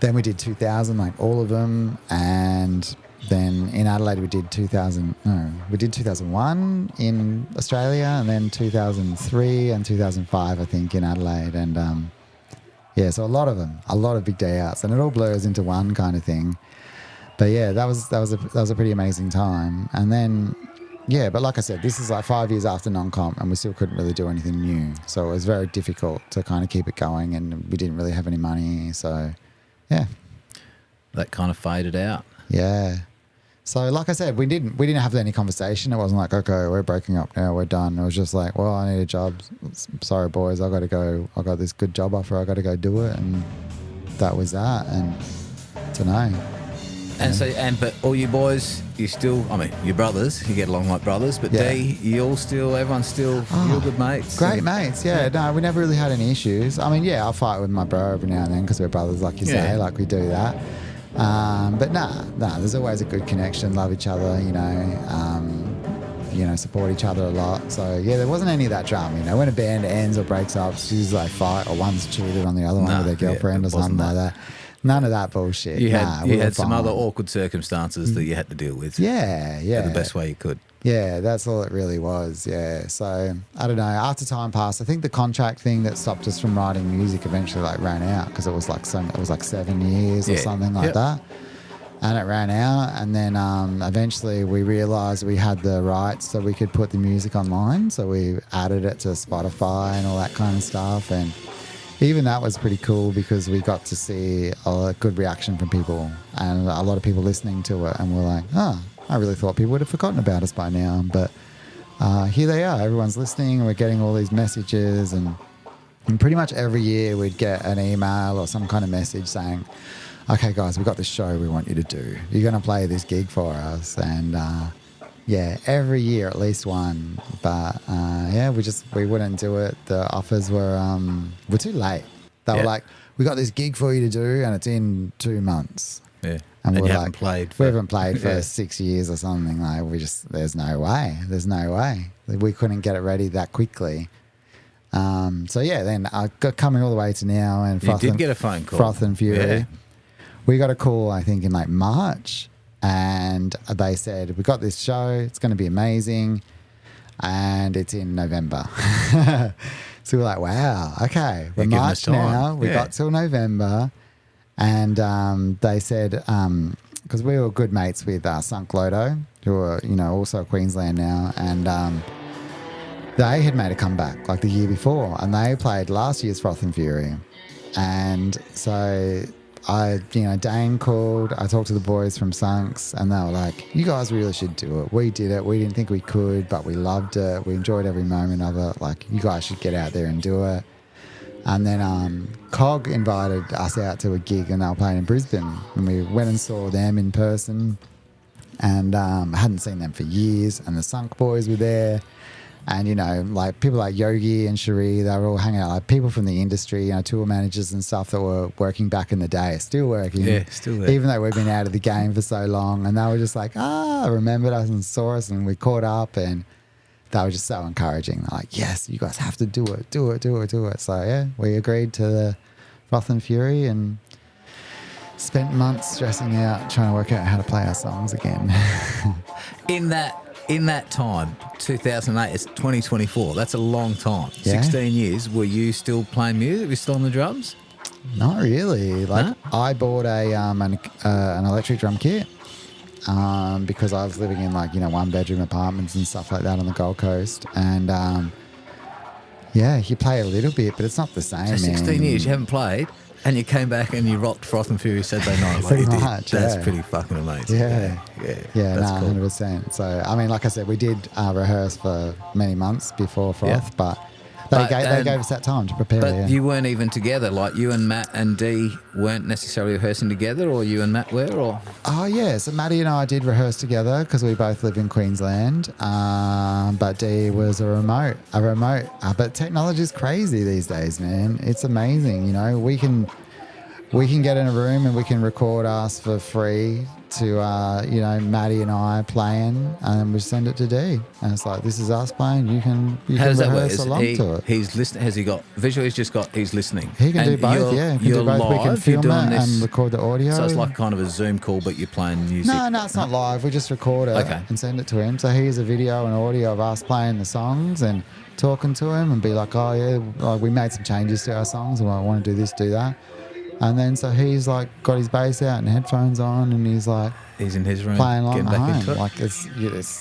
Then we did 2000, like all of them, and then in Adelaide we did 2000. No, we did 2001 in Australia, and then 2003 and 2005, I think, in Adelaide, and so a lot of big day outs, and it all blurs into one kind of thing. But yeah, that was a pretty amazing time. And then but like I said, this is like 5 years after non-comp, and we still couldn't really do anything new, so it was very difficult to kind of keep it going, and we didn't really have any money, so yeah, That kind of faded out. yeah. So like I said, we didn't have any conversation. It wasn't like, okay, we're breaking up now, we're done. It was just like, well, I need a job. Sorry, boys, I got to go. I got this good job offer. I got to go do it, and that was that. And I don't know. And but all you boys, you still, I mean, your brothers, you get along like brothers, but Yeah. D, everyone's still, you're good mates. Great mates, yeah. No, we never really had any issues. I mean, yeah, I'll fight with my bro every now and then because we're brothers, like you say, like we do that. But nah, there's always a good connection, love each other, support each other a lot. So yeah, there wasn't any of that drama. When a band ends or breaks up, she's like fight, or one's cheated on the other one with their girlfriend or something like that. None of that bullshit. You had some fine. other awkward circumstances that you had to deal with. Yeah. The best way you could. Yeah, that's all it really was. Yeah. So I don't know. After time passed, I think the contract thing that stopped us from writing music eventually ran out, because it was like 7 years or something like that. And it ran out, and then eventually we realised we had the rights so we could put the music online. So we added it to Spotify and all that kind of stuff, and even that was pretty cool because we got to see a good reaction from people, and a lot of people listening to it, and we're like, I really thought people would have forgotten about us by now, but here they are. Everyone's listening, and we're getting all these messages, and pretty much every year we'd get an email or some kind of message saying, okay guys, we've got this show we want you to do. You're going to play this gig for us. And every year at least one. But we wouldn't do it. The offers were too late. They were like, we got this gig for you to do, and it's in 2 months. Yeah. And we're you like, we haven't played for 6 years or something. Like, there's no way. We couldn't get it ready that quickly. Then I got coming all the way to now, and You did get a phone call. Froth and Fury. Yeah. We got a call, I think, in like March, and they said, we got this show, it's going to be amazing, and it's in November. So we're like, wow, okay, we're giving us March now, time. we got till November, and they said, because we were good mates with Sunk Lodo, who are, also Queensland now, and they had made a comeback like the year before, and they played last year's Froth and Fury. And so Dane called, I talked to the boys from Sunks, and they were like, you guys really should do it. We did it. We didn't think we could, but we loved it. We enjoyed every moment of it. Like, you guys should get out there and do it. And then Cog invited us out to a gig, and they were playing in Brisbane, and we went and saw them in person, and hadn't seen them for years, and the Sunk boys were there. And, you know, like people like Yogi and Cherie, they were all hanging out, like people from the industry, you know, tour managers and stuff that were working back in the day, still working. Yeah, still there. Even though we've been out of the game for so long. And they were just like, remembered us and saw us and we caught up, and they were just so encouraging. They're like, yes, you guys have to do it. So, yeah, we agreed to the Froth and Fury and spent months stressing out, trying to work out how to play our songs again. In that time, 2008, it's 2024. That's a long time. Yeah. 16 years. Were you still playing music? Were you still on the drums? Not really. Like, Huh? I bought an electric drum kit because I was living in, like, you know, 1-bedroom apartments and stuff like that on the Gold Coast. And yeah, you play a little bit, but it's not the same. So 16 man. years you haven't played, and you came back and you rocked Froth and Fury Saturday night. Like Pretty you did. much, That's yeah. pretty fucking amazing. Yeah. That's no, cool. 100%. So, I mean, like I said, we did rehearse for many months before Froth, Yeah. but But, they gave us that time to prepare. But yeah. you weren't even together. Like you and Matt and Dee weren't necessarily rehearsing together, or you and Matt were, or Oh, yeah. So Maddie and I did rehearse together because we both live in Queensland. But Dee was a remote. But technology's crazy these days, man. It's amazing. You know, we can get in a room and we can record us for free to, you know, Maddie and I playing, and we send it to Dee. And it's like, this is us playing. You can how does that work? rehearse along to it. He's listening. Has he got visual? He's just got. He's listening. He can And do both, you're- yeah. He can you're do both. We can live, you're film it doing this- and record the audio. So it's like kind of a Zoom call, but you're playing music. No, it's not live. We just record it Okay. and send it to him. So here's a video and audio of us playing the songs and talking to him and be like, oh, yeah, like we made some changes to our songs and I want to do this, do that. And then so he's like got his bass out and headphones on and he's like He's in his room playing along getting at back into home. it. Like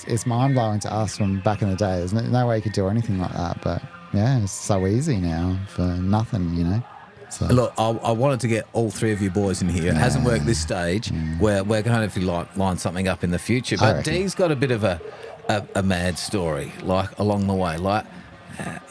it's mind blowing to us from back in the day. There's no way you could do anything like that. But yeah, it's so easy now for nothing, you know. So Look, I wanted to get all three of you boys in here. It hasn't worked this stage. We're going to hopefully line something up in the future. I But reckon. Dee's got a bit of a mad story, like along the way. Like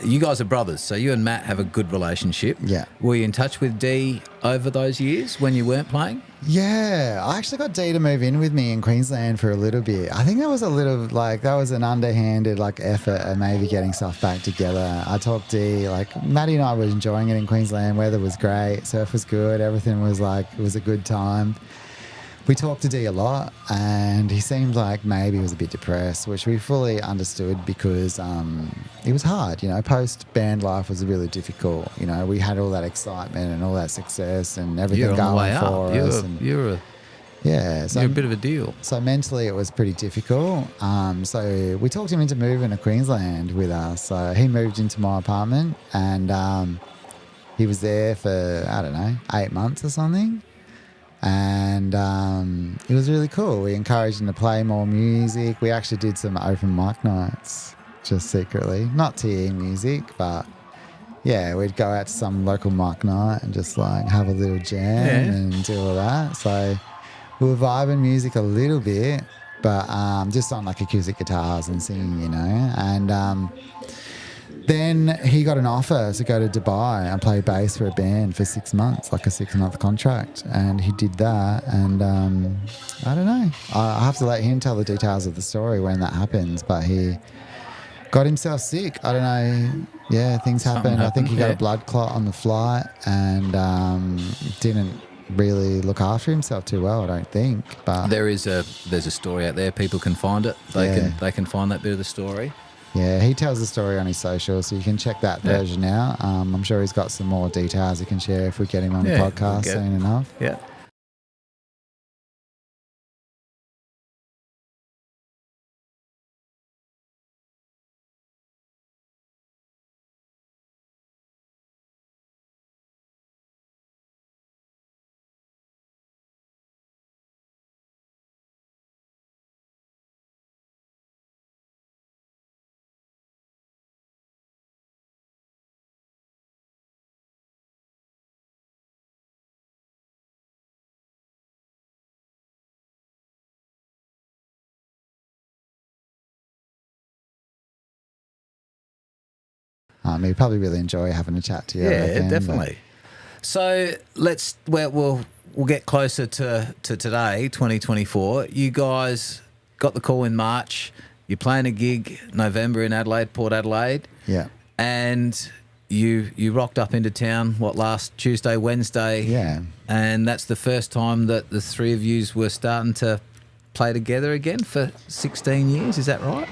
you guys are brothers, so you and Matt have a good relationship. Yeah. Were you in touch with Dee over those years when you weren't playing? yeah, I actually got Dee to move in with me in Queensland for a little bit. I think that was a little that was an underhanded effort at maybe getting stuff back together. I talked Dee, Maddie and I were enjoying it in Queensland. Weather was great, surf was good, everything was it was a good time. We talked to Dee a lot, and he seemed like maybe he was a bit depressed, which we fully understood because it was hard. You know, post-band life was really difficult. You know, we had all that excitement and all that success and everything You're on the going way for up. us. You're So a bit of a deal. So mentally it was pretty difficult. So we talked him into moving to Queensland with us. So he moved into my apartment and he was there for, 8 months or something. And it was really cool. We encouraged him to play more music. We actually did some open mic nights just secretly. Not TE music, but yeah, we'd go out to some local mic night and just have a little jam and do all that. So we were vibing music a little bit, but just on acoustic guitars and singing, you know. And then he got an offer to go to Dubai and play bass for a band for 6 months, a 6-month contract. And he did that. And I don't know. I have to let him tell the details of the story when that happens. But he got himself sick. I don't know. Yeah, things happened. I think he got a blood clot on the flight and didn't really look after himself too well, I don't think. But There's a story out there. People can find it. They can find that bit of the story. yeah, he tells the story on his social, so you can check that version out. I'm sure he's got some more details he can share if we get him on the podcast soon enough. Yeah. He'd probably really enjoy having a chat to you. I Yeah, reckon, definitely. So we'll get closer to today, 2024. You guys got the call in March. you're playing a gig November in Adelaide, Port Adelaide. Yeah. And you rocked up into town, last Tuesday, Wednesday? Yeah. And that's the first time that the three of yous were starting to play together again for 16 years, is that right?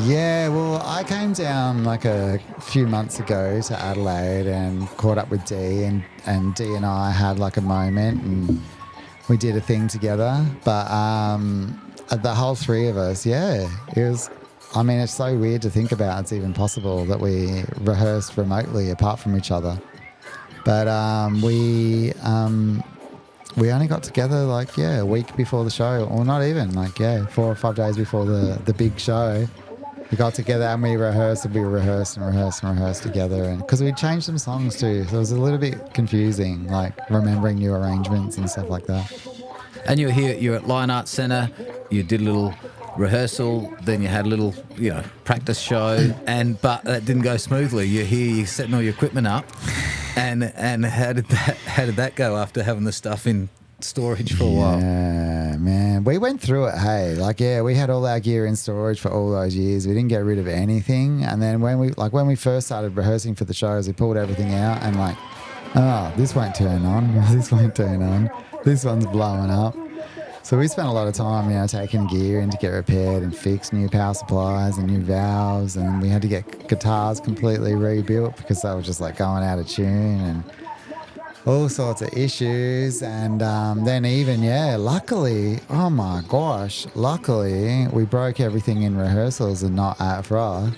Yeah, well, I came down like a few months ago to Adelaide and caught up with Dee, and Dee and I had like a moment and we did a thing together. But the whole three of us, yeah, it was, I mean, it's so weird to think about it's even possible that we rehearsed remotely apart from each other. But we only got together like, a week before the show, or not even, 4 or 5 days before the big show. We got together and we rehearsed together. And because we changed some songs too, so it was a little bit confusing, like remembering new arrangements and stuff like that. And you were here, you're at Lion Arts Centre, you did a little rehearsal, then you had a little, practice show, but that didn't go smoothly. You're here, you're setting all your equipment up, and how did that go after having the stuff in storage for a while? Yeah, man, we went through it. Hey, we had all our gear in storage for all those years. We didn't get rid of anything, and then when we first started rehearsing for the shows, we pulled everything out and this won't turn on. This won't turn on. This one's blowing up. So we spent a lot of time, taking gear in to get repaired and fixed, new power supplies and new valves, and we had to get guitars completely rebuilt because they were just going out of tune and all sorts of issues. And then even, luckily, oh my gosh, luckily we broke everything in rehearsals and not at Froth.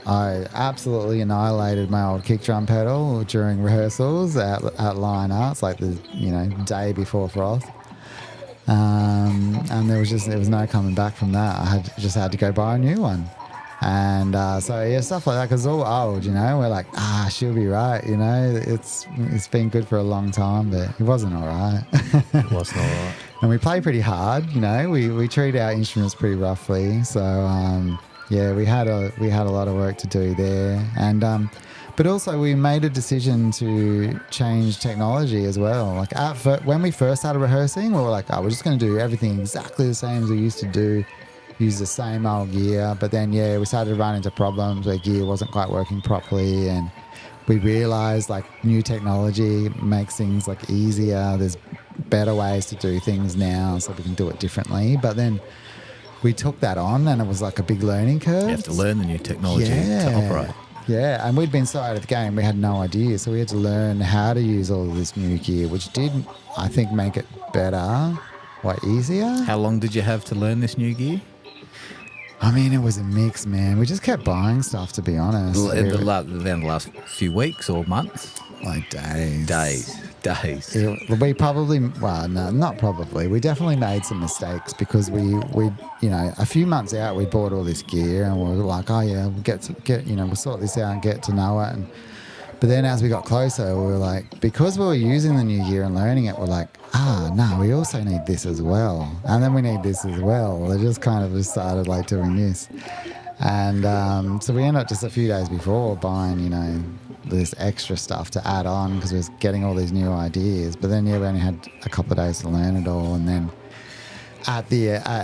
I absolutely annihilated my old kick drum pedal during rehearsals at Lion Arts, the day before Froth. And there was no coming back from that. I just had to go buy a new one. And stuff like that, because it's all old, we're like, she'll be right, it's been good for a long time, but it wasn't all right. It wasn't all right. And we play pretty hard, we treat our instruments pretty roughly, so we had a lot of work to do there. And but also we made a decision to change technology as well. When we first started rehearsing, we were like, we're just going to do everything exactly the same as we used to do, use the same old gear. But then, we started to run into problems where gear wasn't quite working properly, and we realized new technology makes things easier. There's better ways to do things now, so we can do it differently. But then we took that on, and it was a big learning curve. You have to learn the new technology to operate. Yeah, and we'd been so out of the game, we had no idea. So we had to learn how to use all of this new gear, which did, I think, make it better or easier. How long did you have to learn this new gear? I mean, it was a mix, man. We just kept buying stuff, to be honest. In the last few weeks or months? Days. Days. We probably, no, not probably. We definitely made some mistakes because we a few months out, we bought all this gear and we were like, we'll we'll sort this out and get to know it. But then as we got closer, we were like, because we were using the new gear and learning it, we're like, no, we also need this as well. And then we need this as well. They just kind of started doing this. And so we ended up just a few days before buying, this extra stuff to add on because we was getting all these new ideas. But then, we only had a couple of days to learn it all. And then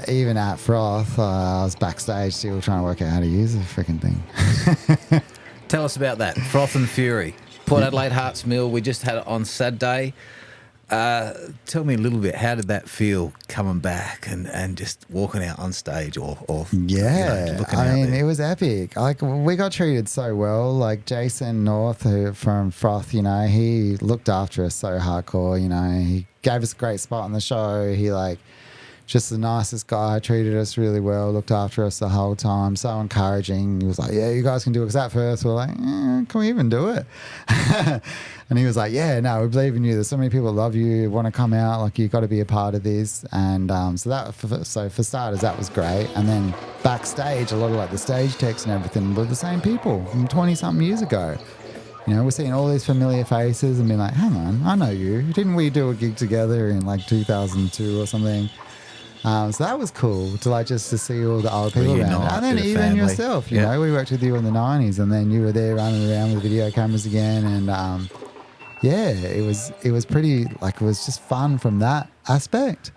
even at Froth, I was backstage still trying to work out how to use the freaking thing. Tell us about that. Froth and Fury. Port Adelaide Hearts Mill. We just had it on Saturday. Tell me a little bit, how did that feel coming back and just walking out on stage or looking out there? It was epic. We got treated so well. Jason North from Froth, he looked after us so hardcore. He gave us a great spot on the show. He just the nicest guy, treated us really well, looked after us the whole time, so encouraging. He was like, you guys can do it. Because at first we were like, can we even do it? And he was like, no, we believe in you. There's so many people that love you, want to come out, you've got to be a part of this. And so for starters, that was great. And then backstage, a lot of the stage techs and everything were the same people from 20-something years ago. We're seeing all these familiar faces and being like, hang on, I know you. Didn't we do a gig together in 2002 or something? So that was cool to just to see all the old people around. And then even family. Yourself, you know, we worked with you in the 90s and then you were there running around with video cameras again. And it was pretty, it was just fun from that aspect.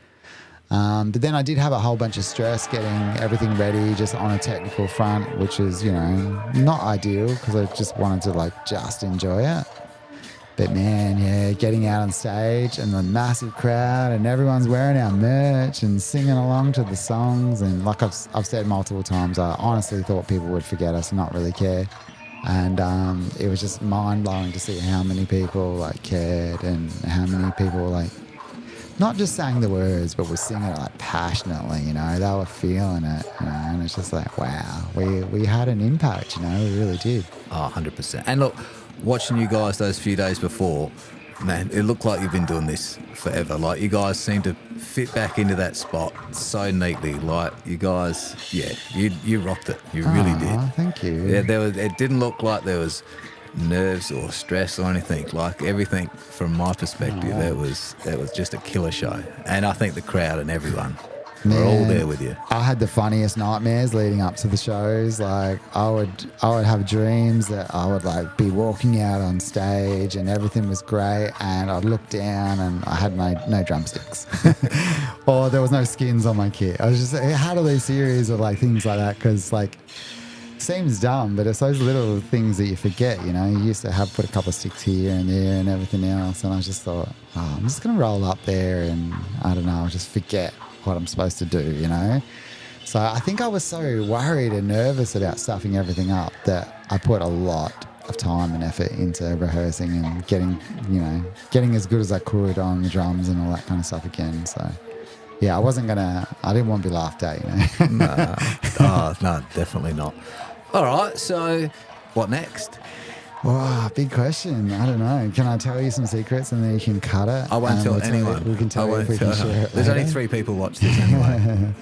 But then I did have a whole bunch of stress getting everything ready just on a technical front, which is, not ideal because I just wanted to just enjoy it. But man, yeah, getting out on stage and the massive crowd and everyone's wearing our merch and singing along to the songs. And like I've said multiple times, I honestly thought people would forget us and not really care. And it was just mind blowing to see how many people cared and how many people not just sang the words, but were singing it passionately, they were feeling it, and it's just wow, we had an impact, we really did. Oh, 100%. And look, watching you guys those few days before, man, it looked like you've been doing this forever. You guys seem to fit back into that spot so neatly. You guys, yeah, you rocked it. You really did. Thank you. Yeah, it didn't look like there was nerves or stress or anything. Everything from my perspective, that was just a killer show. And I think the crowd and everyone were all there with you. I had the funniest nightmares leading up to the shows. I would have dreams that I would be walking out on stage and everything was great, and I'd look down and I had no drumsticks or there was no skins on my kit. I was just had all these series of things like that because seems dumb, but it's those little things that you forget, you used to put a couple of sticks here and there and everything else, and I just thought, I'm just going to roll up there and I don't know, just forget what I'm supposed to do, So I think I was so worried and nervous about stuffing everything up that I put a lot of time and effort into rehearsing and getting as good as I could on the drums and all that kind of stuff again, so... Yeah, I didn't want to be laughed at, No. Oh, no, definitely not. All right, so what next? Wow, big question. I don't know. Can I tell you some secrets and then you can cut it? I won't tell anyone. We can tell you if we can share it There's later. only 3 people watch this anyway.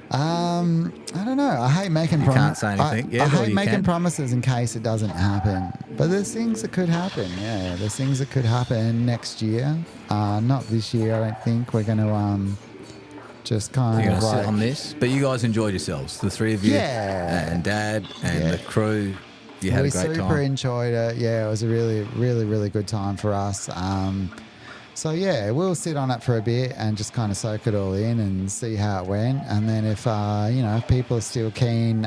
I don't know. I hate making can't promises. say anything. I hate making promises in case it doesn't happen. But there's things that could happen. Yeah, there's things that could happen next year. Not this year, I don't think. We're going to just kind You're of going to sit on this? But you guys enjoyed yourselves, the 3 of you. Yeah. And Dad and the crew. You had a great time. We super enjoyed it. Yeah, it was a really, really, really good time for us. So, yeah, we'll sit on it for a bit and just kind of soak it all in and see how it went. And then if, if people are still keen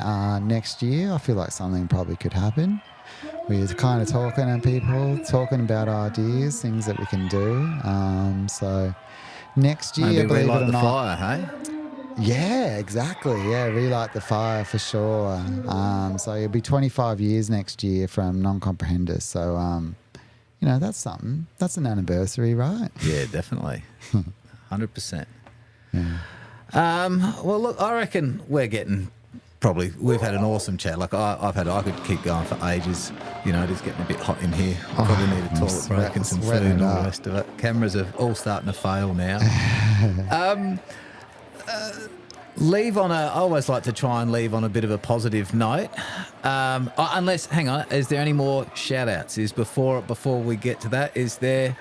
next year, I feel like something probably could happen. We're kind of talking to people, talking about ideas, things that we can do. So next year, Maybe believe it relight or the not. fire, hey? Yeah, exactly. Yeah, relight the fire for sure. So it'll be 25 years next year from Non-Comprehenders. So, that's something. That's an anniversary, right? Yeah, definitely. 100%. Yeah. Well, look, I reckon we've had an awesome chat. I could keep going for ages. It's getting a bit hot in here. I probably need a toilet break and some food and all the rest of it. Cameras are all starting to fail now. I always like to try and leave on a bit of a positive note. Unless, hang on, is there any more shout outs? Before we get to that, is there...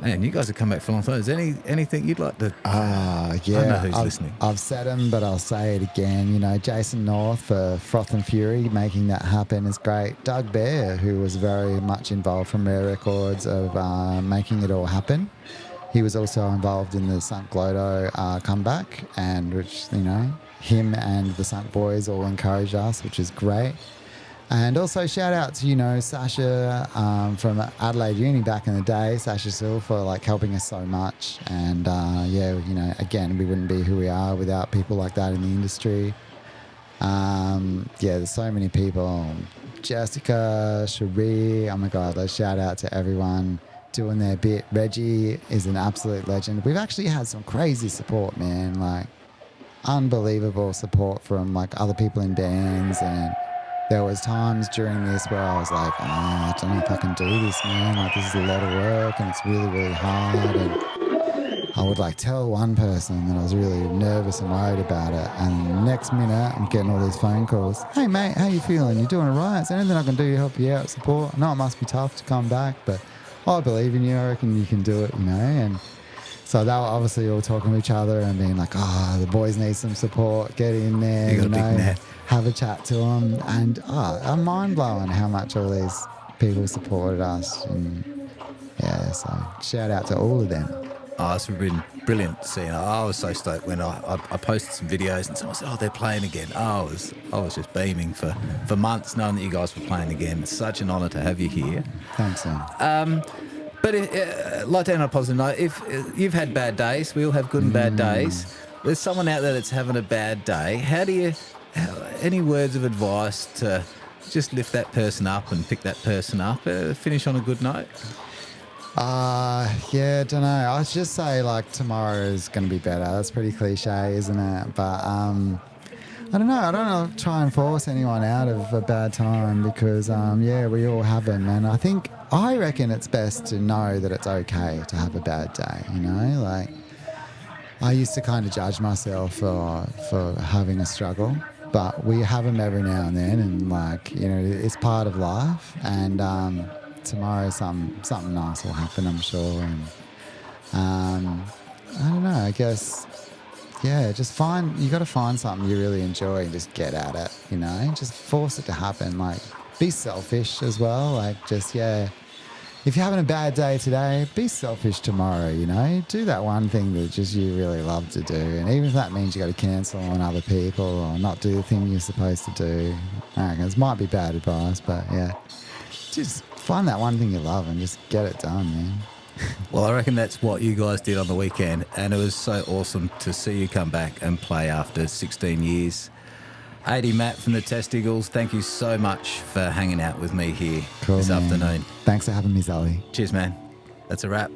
Man, you guys have come back for a long time. Is there anything you'd like to... Yeah. I don't know who's listening. I've said them, but I'll say it again. Jason North for Froth and Fury, making that happen is great. Doug Bear, who was very much involved from Rare Records of making it all happen. He was also involved in the Sunk Glodo comeback, and which, him and the Sunk Boys all encouraged us, which is great. And also shout out to, Sasha from Adelaide Uni back in the day, Sasha Sill, for helping us so much. And again, we wouldn't be who we are without people like that in the industry. There's so many people. Jessica, Cherie, oh my God, let's shout out to everyone doing their bit. Reggie is an absolute legend. We've actually had some crazy support, man, unbelievable support from other people in bands, and there was times during this where I was like, I don't know if I can do this, man. This is a lot of work and it's really, really hard. And I would tell one person that I was really nervous and worried about it. And next minute, I'm getting all these phone calls. Hey, mate, how you feeling? You doing all right? Is there anything I can do to help you out, support? I know it must be tough to come back, but I believe in you. I reckon you can do it, And so they were obviously all talking to each other and being like, the boys need some support. Get in there, You got a big net. Have a chat to them. And I'm mind-blowing how much all these people supported us. And, so shout out to all of them. Oh, it's been brilliant seeing it. I was so stoked when I posted some videos and someone said, "Oh, they're playing again." Oh, I was just beaming for months knowing that you guys were playing again. It's such an honour to have you here. Thanks, man. But like to end on a positive note, if you've had bad days, we all have good and bad days. There's someone out there that's having a bad day. Any words of advice to just lift that person up and pick that person up, finish on a good note? Yeah, don't know. I'd just say like tomorrow is going to be better. That's pretty cliche, isn't it? But I don't know. I don't want to try and force anyone out of a bad time because yeah, we all have them, and I reckon it's best to know that it's okay to have a bad day. You know, like I used to kind of judge myself for having a struggle, but we have them every now and then, and like, you know, it's part of life, and tomorrow something nice will happen, I'm sure. And I don't know, I guess, yeah, you got to find something you really enjoy and just get at it, you know, just force it to happen. Like, be selfish as well. Like, just, yeah, if you're having a bad day today, be selfish tomorrow, you know, do that one thing that just you really love to do. And even if that means you got to cancel on other people or not do the thing you're supposed to do, I reckon this might be bad advice, but yeah, just find that one thing you love and just get it done, man. Well, I reckon that's what you guys did on the weekend, and it was so awesome to see you come back and play after 16 years. Ady Matt from the Testeagles, thank you so much for hanging out with me here this afternoon. Thanks for having me, Zoe. Cheers, man. That's a wrap.